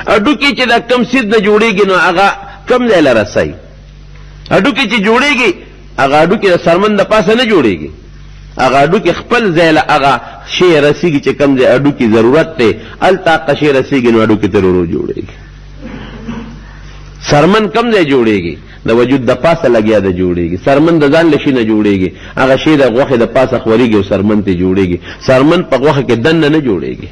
اډو کې چې د کم سید نه جوړیږي نو هغه کم ځای لره رسي. اډو کې چې جوړیږي هغه اډو کې د سرمن د پاسه نه جوړیږي هغه اډو کې خپل ځای له هغه شی رسیږي چې کم ځای اډو کې ضرورت دی الته شی رسیږي نو اډو کې ضرورت جوړیږي. سرمن کم ځای جوړیږي د وجود د پاسه لګیا د جوړیږي. سرمن د ځان لشي نه جوړیږي هغه شی د غوخه د پاسه خوريږي او سرمن ته جوړیږي. سرمن په غوخه کې دنه نه جوړیږي.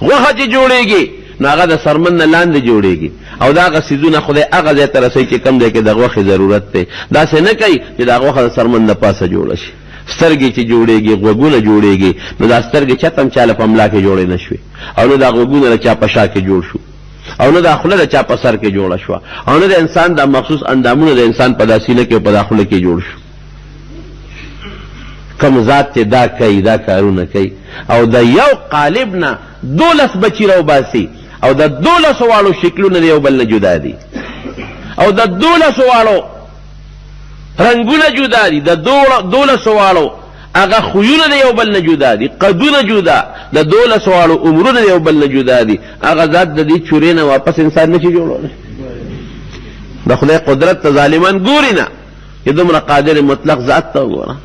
غوخه چې جوړیږي نو هغه د سرمن نه لاندې جوړیږي او دا هغه سیزونه خدای هغه ځای ته رسوي چې کم دی کې د غوخه ضرورت دی. دا څه نه کوي چې د غوخه د سرمن د پاسه جوړ شي. سترګې چې جوړیږي غوګونه جوړیږي نو دا سترګې چتم چاله په ملا کې جوړې نشوي او نو دا غوګونه چا په شا کې جوړ شو او نه داخله د چا په سر کې جوړه شو او نه د انسان د مخصوص اندامونه د انسان په داسینه کې په داخله کې جوړ شو. کوم ذات ته دا کوي دا کارونه کوي او د یو قالب نه 12 بچی راو باسي او د 12 والو شکلونه یو بل نه جدا دي او د 12 والو رنگونه جدا دي د 12 والو هغه خویونه د یو بل نه جدا دي قدونه جدا د 12 والو عمرونه د یو بل نه جدا دي. هغه ذات د دې چورې نه واپس انسان نشي جوړولی. د خدای قدرت ته ظالمان ګوري نه چې دومره قادر مطلق ذات ته وګوره.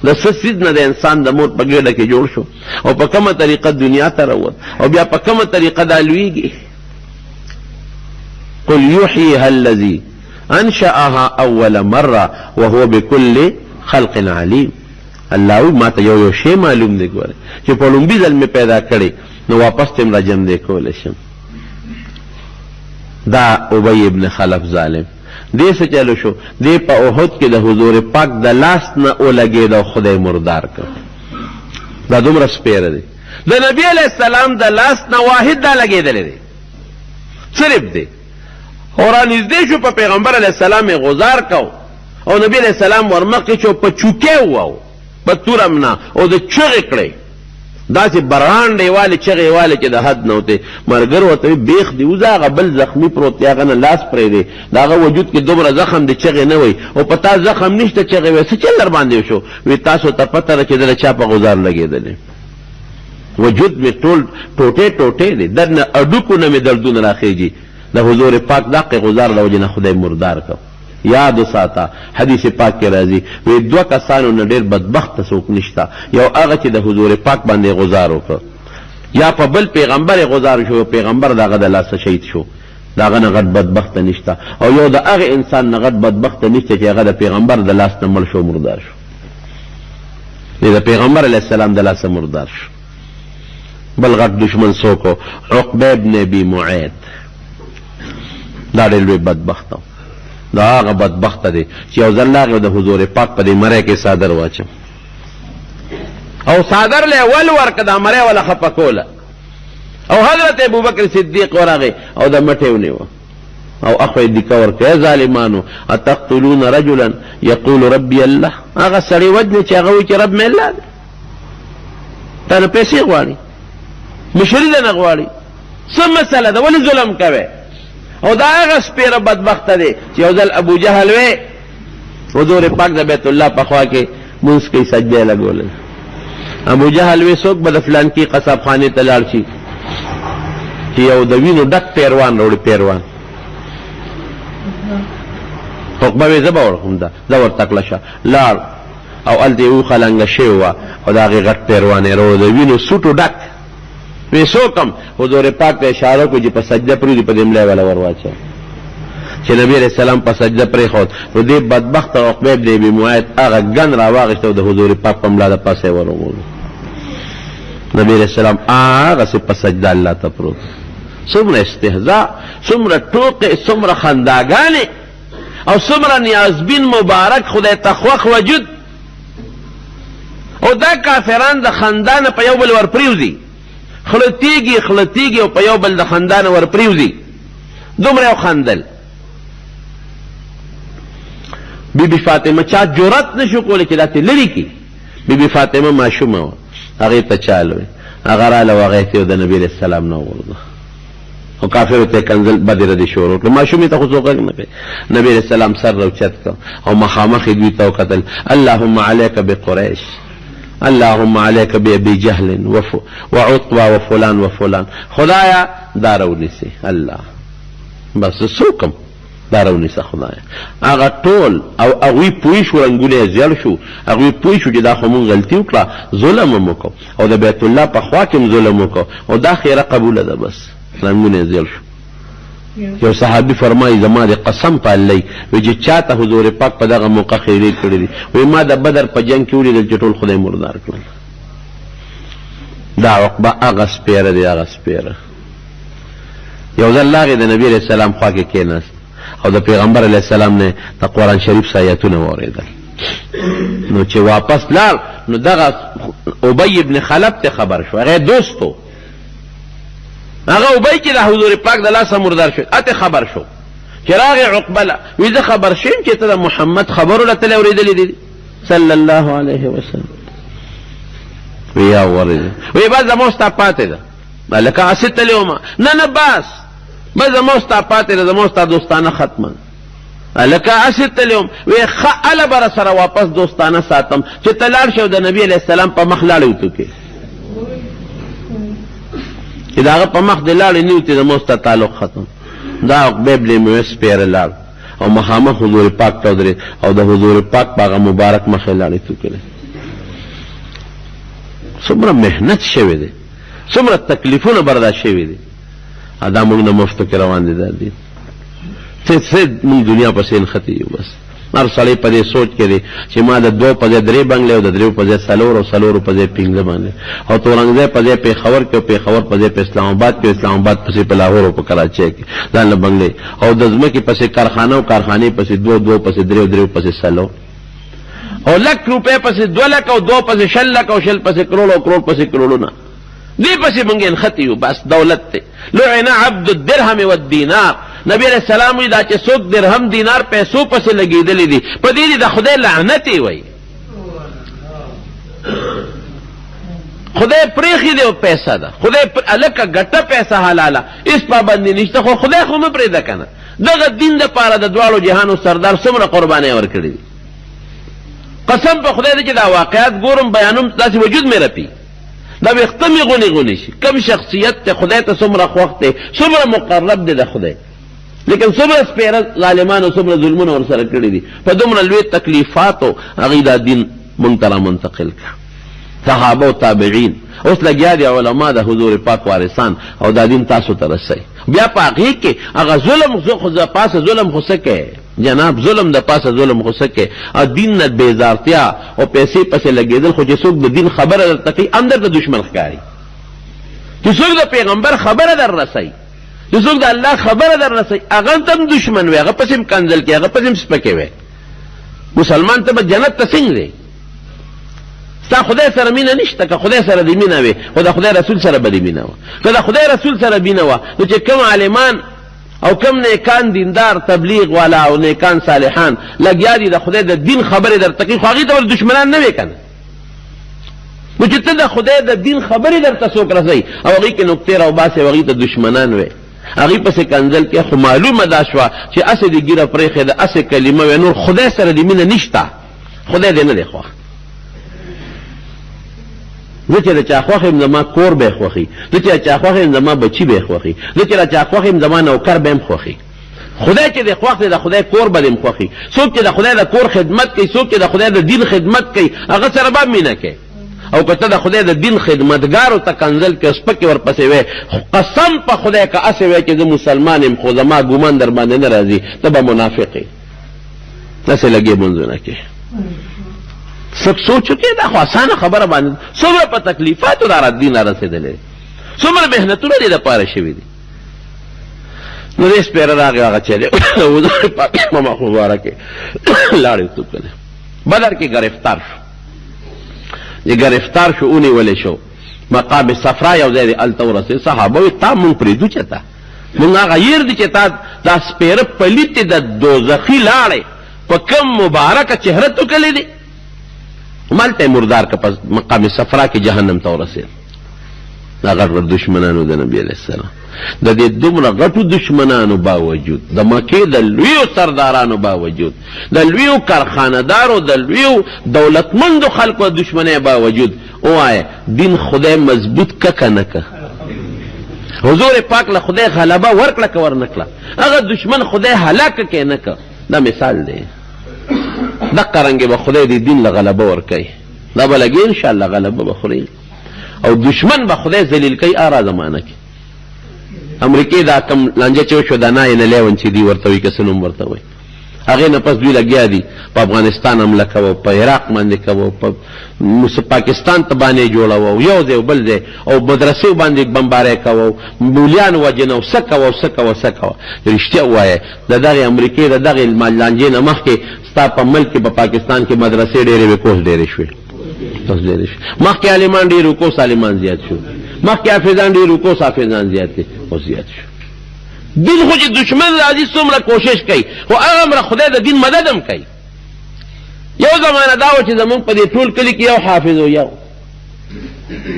د سید نه د انسان د مور په ګډه کې جوړ شو او په کومه طریقه دنیا ته راووت او بیا په کومه طریقه دا لویږي. قل يحييها الذي انشأها اول مره وهو بكل خلق عليم. الله ما ته یو شی معلوم دی ګوره چې په لومبي ځل مې پیدا کړي نو واپس تم را جمع دی کولی شم. دا ابی ابن خلف ظالم دې څه چلو شو دې په احد کې د حضور پاک د لاس نه ولګېد او خدای مردار کړ. دا دومره سپیره دی د نبی علیه السلام د لاس نه واحد دا لګېدلی دی صرف دی او را نږدې شو په پیغمبر علیه السلام یې غزار کو او نبی علیه السلام ورمخکې شو په چوکۍ وواو په تورم نه او د چغې کړی داسې برانډې والې چغې والې چې د حد نه وتې مرګر ورته بیخ دی وځه هغه بل زخمي پروت دی هغه نه لاس پرې دی د هغه وجود کې دومره زخم دی چغې نه وی او په تا زخم نشته چغې وی څه چل در باندې شو وی تاسو ته پته ده چې دله چا په غزار لګېدلی وجود مې ټول ټوټې ټوټې دی در نه اډوکو نه مې دردونه راخېږي د حضور پاک دقې غزار د وجې نه خدای مردار کړ. یاد وساته حدیث پاک کې راځي وی دوه کسانو نه ډېر بدبخته څوک نشته یو هغه چې د حضور پاک باندې غزار وکړ یا په بل پیغمبر غزار شو پیغمبر دغه د لاسه شهید شو داغه نه غټ بدبخته نشته او یو د هغه انسان نه غټ بدبخته نشته چې هغه د پیغمبر د لاس نه مړ شو مردار شو. د پیغمبر علیه السلام د لاسه مردار شو. بل غټ دشمن څوک عقبه ابن ابي معيط دا ډېر لوی بدبخته دا هغه بدبخته دی چې یو ځل راغی د حضور پاک په دې مری کې صادر واچم او صادر له ول ورکه دا مری ولا خپه کوله او حضرت ابوبکر صدیق ورغی او د مټې ونیو او اخو دې کور کې ظالمانو اتقتلون رجلا يقول ربي الله هغه سړی وجه چې هغه وی چې رب مې الله دی ته پیسې غواړي مشري نه غواړي څه مسله ده ولې ظلم کوې؟ او دا هغه سپېره بدبخته دی چې یو ځل ابو جهل وی حضور پاک د بیت الله په خوا کې مونځ کوي سجده یې لګولی. ابو جهل وی څوک به د فلانکي قصاب خانې ته لاړ شي چې یو د وینو ډک پیروان راوړي پیروان. عقبه وی زه به ورغلم ده زه ورته کړه شه لاړ او هلته یې اوښه لنګه شوې وه او د هغې غټ پیروان یې راوړو د وینو سوټو ډک. وی څوک هم حضور پاک ته اشاره کړو چې په سجده پرېږدي په دې ملی والا ور واچوه. چې نبی علیہ السلام په سجده پرېښود نو دې بدبخته عقبه ابن ابي معیط هغه ګن راواغېسته او د حضور پاک په ملا د پاسه یې ورغولو. نبی علیہ السلام هغسې په سجده الله ته پروت. څومره استهزاء، څومره ټوقې، څومره خنداګانې او څومره نیازبین مبارک خدای ته خوښ وجود. او دا کافران د خندا نه په یو بل ور پرېوځي، خلطیږي او په یو بل د خندا نه ور پرېوځي. دومره یو خندل. بی بی فاطمه چا جرأت نشو کولی چې داسې لرې کړي. بی بی فاطمه ماشومه وه، هغې ته چال وی، هغه راله و هغه یې د نبي علیه السلام نه وغورځه او کافرو ته یې کنځل بدې ردې شروع کړه. ماشومې ته خو څوک غږ نه کوي. نبي علیه السلام سر راوچت کړه او مخامخ یې دوی ته وکتل. اللهم علیک بقریش، اللهم علیک بابي جهل وعتبه وفلان وفلان. خدایا دا راونیسي الله، بس څوک هم دا راونیسه خدایا. هغه ټول او هغوی پوه شو، رنګونه یې زیړ شو، هغوی پوه شو چې دا خو مونږ غلطي وکړه، ظلم هم وکړو او د بیت الله په خوا کې هم ظلم وکړو او دا خیره قبوله ده. بس رنګونه یې زیړ شو. یو صحابي فرمایي زما د قسم په الله وی چې چاته حضور پاک په دغه موقع خیرې کړې دي، وی ما د بدر په جنګ کې ولیدل چې ټول خدای مردار کړل. دا عقبه هغه سپېره دی، هغه سپېره. یو ځل لاغې د نبي علیه السلام خوا کې کېناست او د پیغمبر علیه السلام نه د قرآن شریف آیاتونه واورېدل. نو چې واپس لاړ نو دغه ابی ابن خلف ته خبر شو، هغه دوست و، هغه ابی چې د حضور پاک د لاسه مردار شو، اته خبر شو چې راغې عقبه له وی زه خبر شوم چې ته د محمد خبرو له تلې اورېدلې دي صلی الله علیه وسلم. وی یا اورېدل، وی بس زما ستا پاتې ده لکه هسې تلې ومه. نه بس زما ستا پاتې ده، زما ستا دوستانه ختمه لکه هسې تلې وم. وی ښه هله به راسره واپس دوستانه ساتم چې ته لاړ شې او د نبي علیه السلام په مخ لاړې وتوکې چې د هغه په مخ دې لاړې نه وتې زما ستا تعلق ختم. دا عقبه ابن معیط سپېره لاړ او مخامخ حضور پاک ته ودرېد او د حضور پاک په هغه مبارک مخ یې لاړې توکلې. څومره محنت شوی دی، څومره تکلیفونه برداشت شوي دي. دا موږ نه مفتو کې روان دي. دا دي څه موږ دنیا پسې نښتې یو. بس هر سړی په دې سوچ کې دی چې ما د 2 په ځای 3 بنګلې او د 3 په ځای 4 او 4 په ځای 5 باندې او تورنګزی په ځای پېښور کې او پېښور په ځای په اسلام آباد کې، اسلام آباد پسې په لاهور او په کراچۍ کې ځان له بنګلې او د ځمکې پسې کارخانه او کارخانې پسې 2 پسې 3 پسې 4 او لک روپۍ پسې 2 لک او 2 پسې 6 لک او 6 پسې کروڑ او کروڑ پسې کروڑونه. دې پسې مونږ نښتې یو. بس دولت ته لعن عبد الدرهم والدینار. نبی علیہ السلام وی دا چې څوک درهم دینار پیسو پسې لګېدلې دي په دې د خدای لعنت یې وایي. خدای پرېښې دی او پیسه ده، خدای هلکه ګټه پیسه حلاله، هېڅ پابندي نشته، خو خدای خو مه پرېږده که نه. دغه دین دپاره د دواړو جهانو سردار څومره قربانۍ ورکړي دي. قسم په خدای دی چې دا واقعات ګورم بیانوم داسې وجود مې رپي، دا ویښته مې غونې شي. کم شخصیت ته خدای ته څومره خوښ دی، څومره مقرب دی د خدای، لیکن څومره سپېره ظالمانو څومره ظلمونه ورسره کړي دي. په دومره لوی تکلیفاتو هغوی دا دین موږ ته رامنتقل کړه. صحابه او تابعین اوس لګیا دي علما د حضور پاک وارثان او دا دین تاسو ته رسوي. بیا په هغې کې هغه ظلم خو د پاسه ظلم خو څه کوي جناب، ظلم د پاسه ظلم خو څه کوي. او دین نه بېزارتیا او پیسې پسې لګېدل خو چې څوک د دین خبره درته کوي هم درته دشمن ښکاري. چې څوک د پیغمبر خبره در رسوي، چې څوک د الله خبره در رسوي، هغه ته هم دشمن وي، هغه پسې هم کنځل کوي، هغه پسې هم سپکې وي. مسلمان ته به جنت ته څنګه دی؟ ستا خدای سره مینه نشته. که خدای سره دې مینه وي خو د خدای رسول سره به دې مینه وه. که د خدای رسول سره مینه وه نو چې کوم عالمان او کم نیکان دیندار تبلیغ والا او نیکان صالحان لګیا دي د خدای د دین خبرې درته کوي، خو هغې ته ول دشمنان نه وي که نه. نو چې ته د خدای د دین خبرې درته څوک رسوي او هغې کې نکتې راوباسې او هغې ته دشمنان وی هغې پسې کنځل کې خو معلومه دا شوه چې اسې د ګیره پرېښې ده اسې کلمه وی نور خدای سره د مینه نشته خدای دې نه دی خوښ زه چې د چا خوښ یم زما کور به یې خوښي زه چې د چا خوښ یم زما بچي به یې خوښي زه چې د چا خوښ یم زما نوکر به یم خوښي خدای چې د خوښ دی د خدای کور به دې خوښي څوک چې د خدای د کور خدمت کوي څوک چې د خدای د دین خدمت کوي هغه سره به مینه کوي او که ته د خدای د دین خدمتګارو ته کنځل کې سپکې ورپسې وی قسم په خدای که اسې وی چې زه مسلمان یم خو زما ګمان در باندې نه راځي ته به منافق یې داسې لګې منځونه کې څوک سوچ وکړي دا خو اسانه خبره باندې څومره په تکلیفاتو دا دین را رسېدلی څومره محنتونه دې دپاره شوي دي نو دې سپېره راغی هغه چلې حضور پاک مما مبارکې لاړې توپ کړې بدر کې ګرفتار شو چې ګرفتار شو ونیولی شو مقام صفرا یو ځای دی هلته ورسېد صحابه وایي تا مونږ پرېږدو چې ته مونږ هغه ير دي چې تا دا سپېره پلیتې د دوزخي لاړې په کم مبارکه چهره توکلی دی مالته مردار که په مقام صفرا کې جهنم ته ورسېد دا غټ دشمنانو د نبي علیه السلام د دې دومره غټو دشمنانو باوجود د مکې د لویو سردارانو باوجود د لویو کارخانهدارو د لویو دولتمندو خلکو د دشمنۍ باوجود ووایه دین خدای مضبوط که که نه که حضور پاک له خدای غلبه ورکړه که ور نه کړه هغه دشمن خدای هلاکه که نه که دا مثال دی دقه رنګې به خدای دې دین له غلبه ورکوي دا به لګي انشاءالله غلبه به خوري او دشمن به خدای ذلیل کوي اره زمانه کې امریکې دا کم لانجه چې وشو دا 9/11 چې دی ورته وایي که څه نوم ورته وایي هغې نه پس دوی لګیا دي په افغانستان حمله کوو په عراق باندې کوو په پاکستان ته باندې جوړوو یو ځای بل ځای او مدرسې باندې بمبارۍ کوو مولیان وجنو څه کوو څه کوو څه کوو رښتیا ووایه د دغې امریکې د دغې لانجې نه مخکې ستا په ملک کې په پاکستان کې مدرسې ډېرې وې کوس ډېرې شوې مخکې عالمان ډېر کوس عالمان زیات شو مخکې حافظان ډېر کوس حافظان زیات دي او زیات شو دین خو چې دشمن راځي څومره کوشش کوي خو هغه امره خدای د دین مدد هم کوي یو زمانه دا و چې زمونږ په دې ټول کلي کې یو حافظ و یو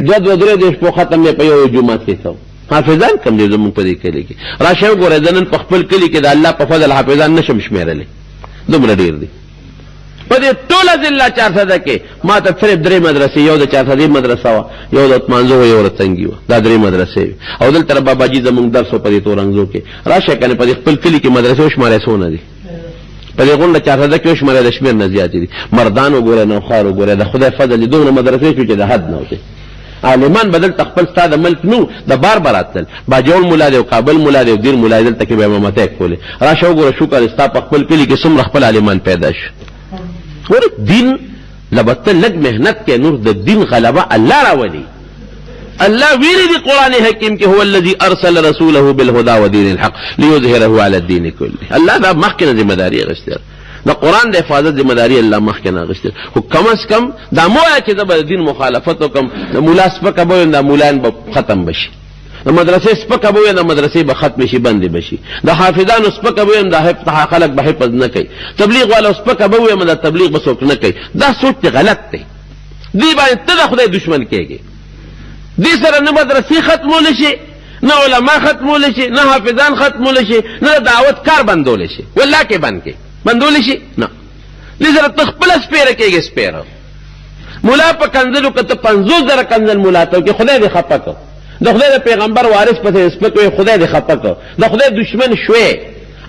دوه درې دېرش پو ختم دی په یو جومات کې څه حافظان کم دي زمونږ په دې کلي کې راشه وګورئ زه نن په خپل کلي کې د الله په فضل حافظان نشم شمېرلی دومره ډېر دي په دې ټوله ضلع 400 کې ما ته صرف 3 مدرسې یو د 400 مدرسه وه یو د اتمانزو وه یو رتنګي وه دا 3 مدرسې وې او دلته باباجي زمونږ درس و په دې تورنګزو کې راشه کنې په دې خپل کلي کې مدرسې وشمارئ څونه دي په دې غونډه 400 کې وشمارئ د شمېر نه زیاتې دي مردان وګورئ نوخار وګورئ د خدای فضل دې دومره مدرسې شو چې د حد نه وتې عالمان بدل تخپل ستا د ملک نو د بار براتل باجوړ مولا دی او کابل مولا دی او دیر مولا دلته کې به امامتۍ کولې راشه وګوره شکر ستا په خپل کلي کې څومره خپل عالمان پیدا شو ور دین لبته لګ مهنت کې نور د دین غلبه الله راولي الله ویلي دی قرآن حکیم کې هو الذي ارسل رسوله بالهدى ودين الحق ليظهره على الدين كله الله دا مخکنه ذمہ داری غشتر د قرآن د حفاظت ذمہ داری الله مخکنه غشتر خو کم از کم دا مویا چې د دین مخالفت وکم د مولا سپکه به د مولان به ختم بشي د مدرسې سپکه به د مدرسې به ختم شي بندې بشي د حافظانو سپکه به د خلک به حفظ نه کوي تبلیغ والا سپکه به د تبلیغ به څوک نه کوي دا سوچ غلط دی دی باندې ته د خدای دشمن کېږي دې سره نه مدرسې ختمولی شي نه علما ختمولی شي نه حافظان ختمولی شي نه دعوت کار بندولی شي والله کې بندولی شي نه دې سره ته خپله سپېره کېږي سپېره ملا په کنځلو که ته 50,000 کنځل ملا ته وکړي خدای دې خفه کړ د خدای د پیغمبر وارث پسې سپک وي خدای دې خفه کړ د خدای دشمن شوې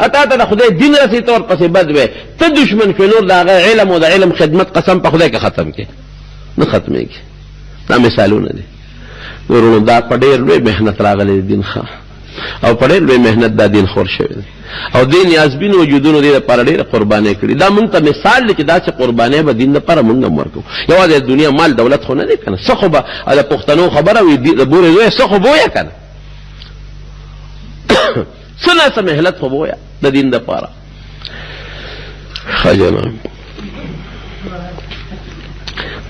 اتا ته د خدای دین رسې طور پسې بد وې ته دشمن شوې نور د هغه علم او د علم خدمت قسم په خدای کې ختم کې نه ختمېږي دا مثالونه دي ورونو دا په ډېر لوی محنت راغلی دین ښه او په ډېر لوی محنت دا دین خور شوی دی او دې نیازبین وجودونو دې لپاره ډېره قربانۍ کړي دا مونږ ته مثال دی چې داسې قربانۍ به دین لپاره مونږ هم ورکوو یوازې د دنیا مال دولت خو نه دی که نه څه خو به د پښتنو خبره وي د بورې زویه څه خو بویه که نه څه ناڅه محنت خو بویه د دین لپاره ښه جناب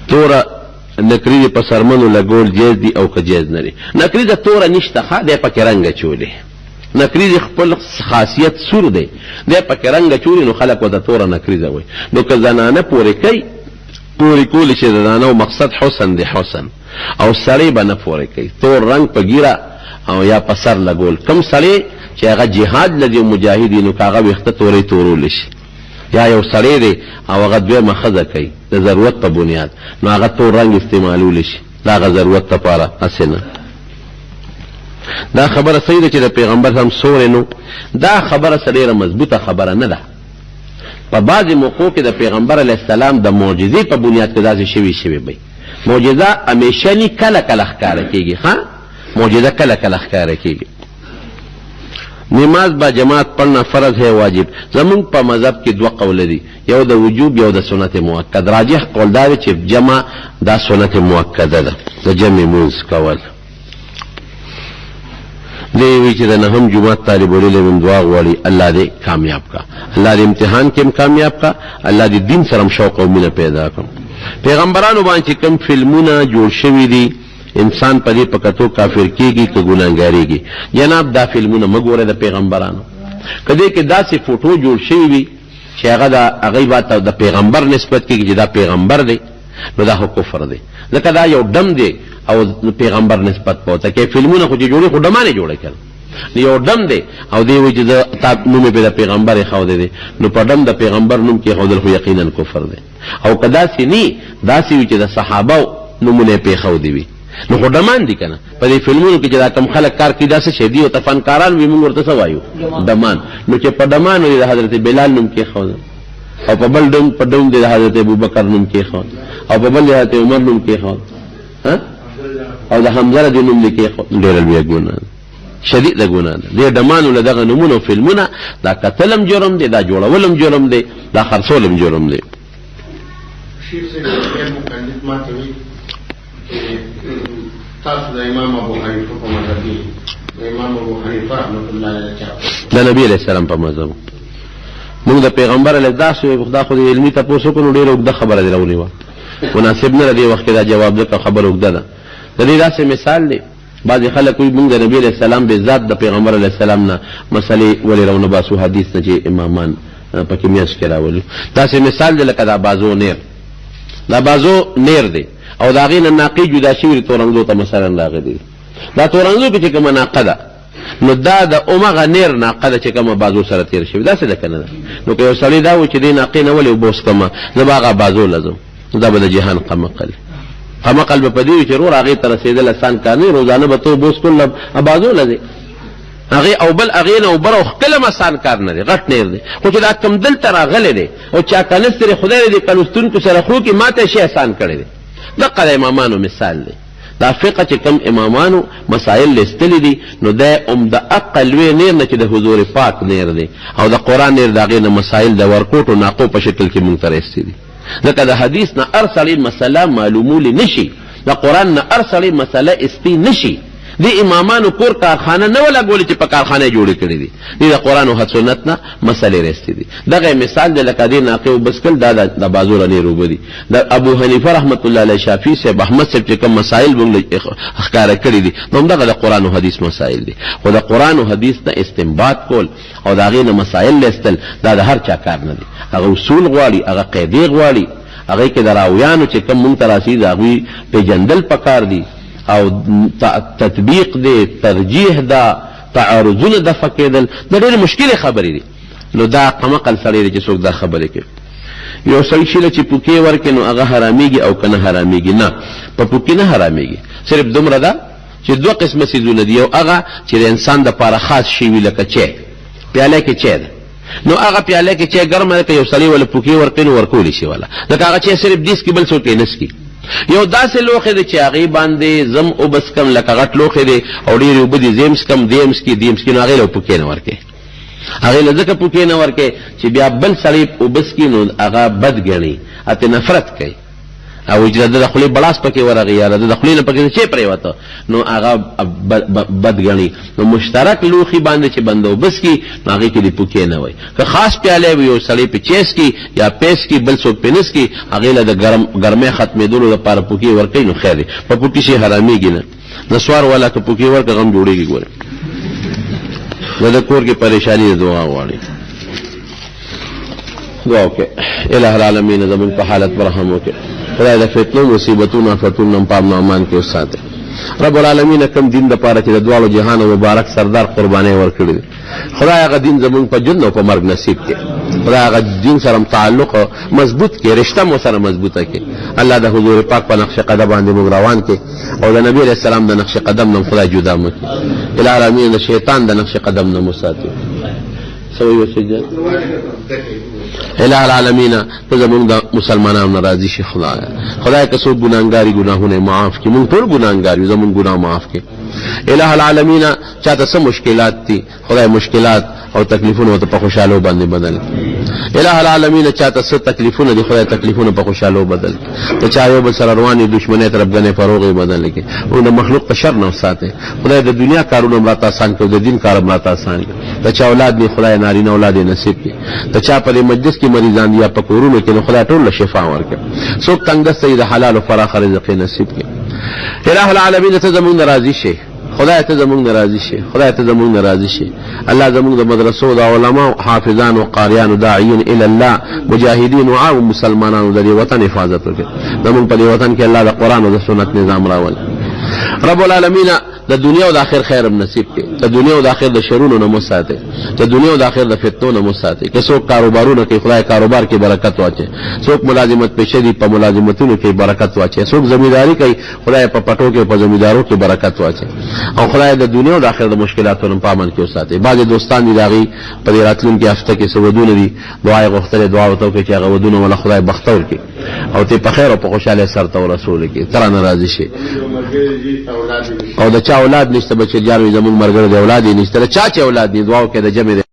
توره نکری په سرمنو لګول جیز دي او که جیز نه دي نکری د توره نشته ښه دی پکې رنګ اچولی نکری د خپل خاصیت سور دی دی پکې رنګ اچولي نو خلک ورته توره نکریزه وایي نو که زنانه پورې کوي پوری کولی چې د دانو مقصد حسن دی حسن او سړی به نه پوری کوي تور رنگ په ګیره او یا په سر لګول کم سړی چې هغه جهاد لدی مجاهدینو کاغه وخته تورې تورول شي یا یو سړی دی او هغه دویمه ښځه کوي د ضرورت په بنیاد نو هغه تور رنگ استعمالول شي د هغه ضرورت لپاره هسې نه دا خبره صحیح ده چې د پیغمبر هم سورې نو دا خبره ډېره مضبوطه خبره نه ده په بعضې موقعو کې د پیغمبر علیه السلام د معجزې په بنیاد کې داسې شوي وي معجزه همیشني کله کله ښکاره کېږي ها معجزه کله کله ښکاره کېږي نماز با جماعت پڑھنا فرض ہے واجب زمون په مذهب کې دوه قول دي یو د وجوب یو د سنت مؤکد راجح قول دا چې جمع دا سنت مؤکده ده د جمع مونځ کول دی وی چې د نهم جمعات طالب العلم دعا غواړي الله دې کامیاب کا الله دې امتحان کې کامیاب کا الله دې دین سره شوق او مینه پیدا کړي پیغمبرانو باندې کوم فلمونه جوړ شوي دي انسان په دې پکتو کافر کیږي که ګناهګاریږي جناب دا فلمونه مګوره د پیغمبرانو کله کې داسې فوټو جوړ شوی وي چې هغه د هغه باندې د پیغمبر نسبت کیږي چې دا پیغمبر دی نو دا کفر دی ځکه دا یو دم دی او پیغمبر نسبت پوته کې فلمونه خو جوړي خو دمانه جوړه کړي یو دم دی او دی وی چې د نوم په پیغمبر خو دی نو په دم د پیغمبر نوم کې خو خو یقینا کفر دی او کدا سي ني داسې وی چې د صحابه نومونه په خو دی وي نو خو دمان دي کنه په دې فلمونو کې چې دا کم خلک کار کوي داسې شدي او فنکاران وي موږ ورته سوایو دمان نو چې په دمان د حضرت بلال نوم کې خو او په بل ډوم په ډوم د حضرت ابوبکر نوم کې خو او په بل د حضرت عمر نوم کې خو او د حمزه د نوم کې خو ډېر لوی ګناه شدید ګناه ده دمانو لدغه نمونه فلمونه دا قتلم جرم دی دا جوړولم جرم دی دا خرڅولم جرم دی شیر سے مقلد ماته وی تاسو د امام ابو حنیفه په مذهب کې امام ابو حنیفه رحمۃ اللہ علیه د نبی علیہ السلام په مذهب موږ د پیغمبر علیه السلام خدا خو علمي تاسو کو ډیره وګړه خبره دی راونی و مناسب نه دی وخت دا جواب ده خبر وګړه ده د دې داسې مثال دی بعض خلک وي موږ د نبی علیہ السلام به ذات د پیغمبر علیه السلام نه مسلې ولې راونه باسو حدیث نه چې امامان پکې میاش کراول داسې مثال دی لکه دا بازو نیر دا بازو نیر دی او دا غین ناقی جدا شوی تورنګو ته مثلا راغلی دا تورنګو کې کومه ناقده نو دا د اومغه نیر ناقده چې کومه بازو سره تیر شوی دا څه ده کنه نو که یو سړی دا و چې دی ناقی نه ولې بوس کومه زباغه بازو لازم دا به د جهان قمقل به پدې چې رو راغی تر رسیدل آسان کار نه روزانه به تو بوس کول بازو لازم هغه او بل هغه نه وبره خپل مسان کار نه دی غټ نیر دی خو چې دا کم دل تر غلې دی او چا کنستر خدای دې کنستون کو سره خو کې ماته شي آسان کړی دی دغه امامانو مثال دی دا فقه چې کم امامانو مسائل لستلی دي نو دا د اقل وی نیر نه چې د حضور پاک نیر دی او د قران نیر دغه نه مسائل د ورکوټو ناقو په شکل کې مونږ ترستی دي ځکه د حدیث نه ارسلی مسله معلومول نشي د قران نه ارسلی مسله استی نشي دی امامانو کور کارخانه نه ولا ګولې چې په کارخانه جوړې کړې دي د قران او سنت نه مسلې رسېدي دي دغه مثال د لکادي ناقه او بسکل د بازو رني روبدي د ابو حنیفه رحمت الله علیه شافعی صاحب احمد صاحب چې کوم مسائل موږ ښکارا کړی دي نو دغه د قران او حدیث مسائل دي خو د قران او حدیث نه استنباط کول او دغه نه مسائل لستل دا د هر چا کار نه دي هغه اصول غواړي هغه قاعده غواړي هغه کې دراویانو چې کوم مونږ تراسي داوی په جندل پکار دي او تطبیق دی ترجیح دا تعارضونه د فکیدل د ډېر مشکل خبرې دي نو دا قمقل سړی چې څوک دا خبرې کوي یو سړی چې پوکې ورکې نو هغه حرامېږي او کنه حرامېږي نه په پوکې نه حرامېږي صرف دومره ده چې دوه قسمه څیزونه دي یو هغه چې د انسان د پاره خاص شي وي لکه چای پیاله کې چای ده نو هغه پیاله کې چای ګرمه ده یو سړی ول پوکې ورکې نو ورکول شي ولا لکه هغه چای صرف دیس کې بل څه پینس کې یو داسې لوخه دی چې هغه باندې زم او بس کم لکه غټ لوخه دی او ډیر وبدي زیمس کم دیمس کې نو هغه له پوکې نه ورکې هغه له ځکه پوکې نه ورکې چې بیا بل سړی او بس کې نو هغه بد غني اته نفرت کوي او اجازه د خپل بلاس پکې ورغی یا د خپل نه پکې چې پرې وته نو هغه بد غني نو مشترک لوخي باندې چې بندو بس کې هغه کې دی پوکې نه وای که خاص پیاله یو سړی په چیس کې یا پیس کې بل څوک پینس کې هغه له ګرمه ختمېدلو لپاره پوکې ورکې نو خیر په پوکې شي حرامېږي نه نسوار والا که پوکې ورکه غم جوړيږي ګوره د کور کې پریشانی دعا غواړي دعا وکړه الہ العالمین زمون په حالت برحم وکړه خدای د فتنو مصیبتونو آفتونو په امن او امان کې وساته. رب العالمین کوم دین د پاره چې د دوالو جهان مبارک سردار قرباني ورکړي خدای هغه دین زمون په جن او په مرګ نصیب کړي. خدای هغه دین سره تعلق مضبوط کړي، رشتہ مو سره مضبوطه کړي. الله د حضور پاک په نقش قدم باندې موږ روان کړي او د نبی علیہ السلام د نقش قدم نه خدای جدا مو کړي. الہ العالمین د شیطان د نقش قدم نه مساتي. سوي وسجد الہ العالمین ته زمونږ د مسلمانانو ناراضي شي. خدای که څوک ګناهګاری ګناهونه معاف کړي، مونږ ټول ګناهګار یو، زمونږ ګناه معاف کړي. الہ العالمین چاته څه مشکلات دي خدای مشکلات او تکلیفونه ته په خوشاله باندې بدل. الہ العالمین چاته څه تکلیفونه دي خدای تکلیفونه په خوشاله بدل. ته چا یو بل سره رواني دښمنۍ طرف غنې فروغ بدل کړي او د مخلوق په شر نه وساته. خدای د دنیا کارونه مراته آسان کړي، د دین کار مراته آسان کړي. ته چا اولاد نه خدای نارینه اولاد نصیب کړي. ته چا په مجلس کې مریضان دي یا په کورونو کې خدای ټول شفا ورکړي. څوک تنگ دسته د حلال او فراخ رزق نصیب کړي. الہ العالمین ته زمونږ ناراضي شي، خدای ته زمونږ ناراضي شي، خدای ته زمونږ ناراضي شي. الله زمونږ د مدرسو د علماء حافظان او قاریان او داعیین الی الله مجاهدین او عام مسلمانانو د وطن حفاظت وکړي. زمونږ په وطن کې الله د قران او د سنت نظام راول. رب العالمین د دنیا او د آخرت خیر نصیب کړي، د دنیا او د آخرت د شرونو نه مساته، د دنیا او د آخرت د فتنو نه مساته. که څوک کاروبارونه کوي خدای کاروبار کې برکت واچي، څوک ملازمت پېښې دي په ملازمتونو کې برکت واچي، څوک زمینداری کوي خدای په پټو کې په زمیندارو کې برکت واچي او خدای د دنیا او د آخرت د مشکلاتو نه پامن کې وساتي. بعض دوستان دي داغي په راتلونکي هفته کې سودونه دي دعای غوښتل دعا وته کوي چې هغه ودونه ولا خدای بختور کړي او ته په خیر او په خوشاله سره ته رسول کې تر ناراضي شي. او د چا اولاد نشته بچی جاروي زمون مرګره د اولاد نشته، چا چې اولاد دي دعا وکړي د جمع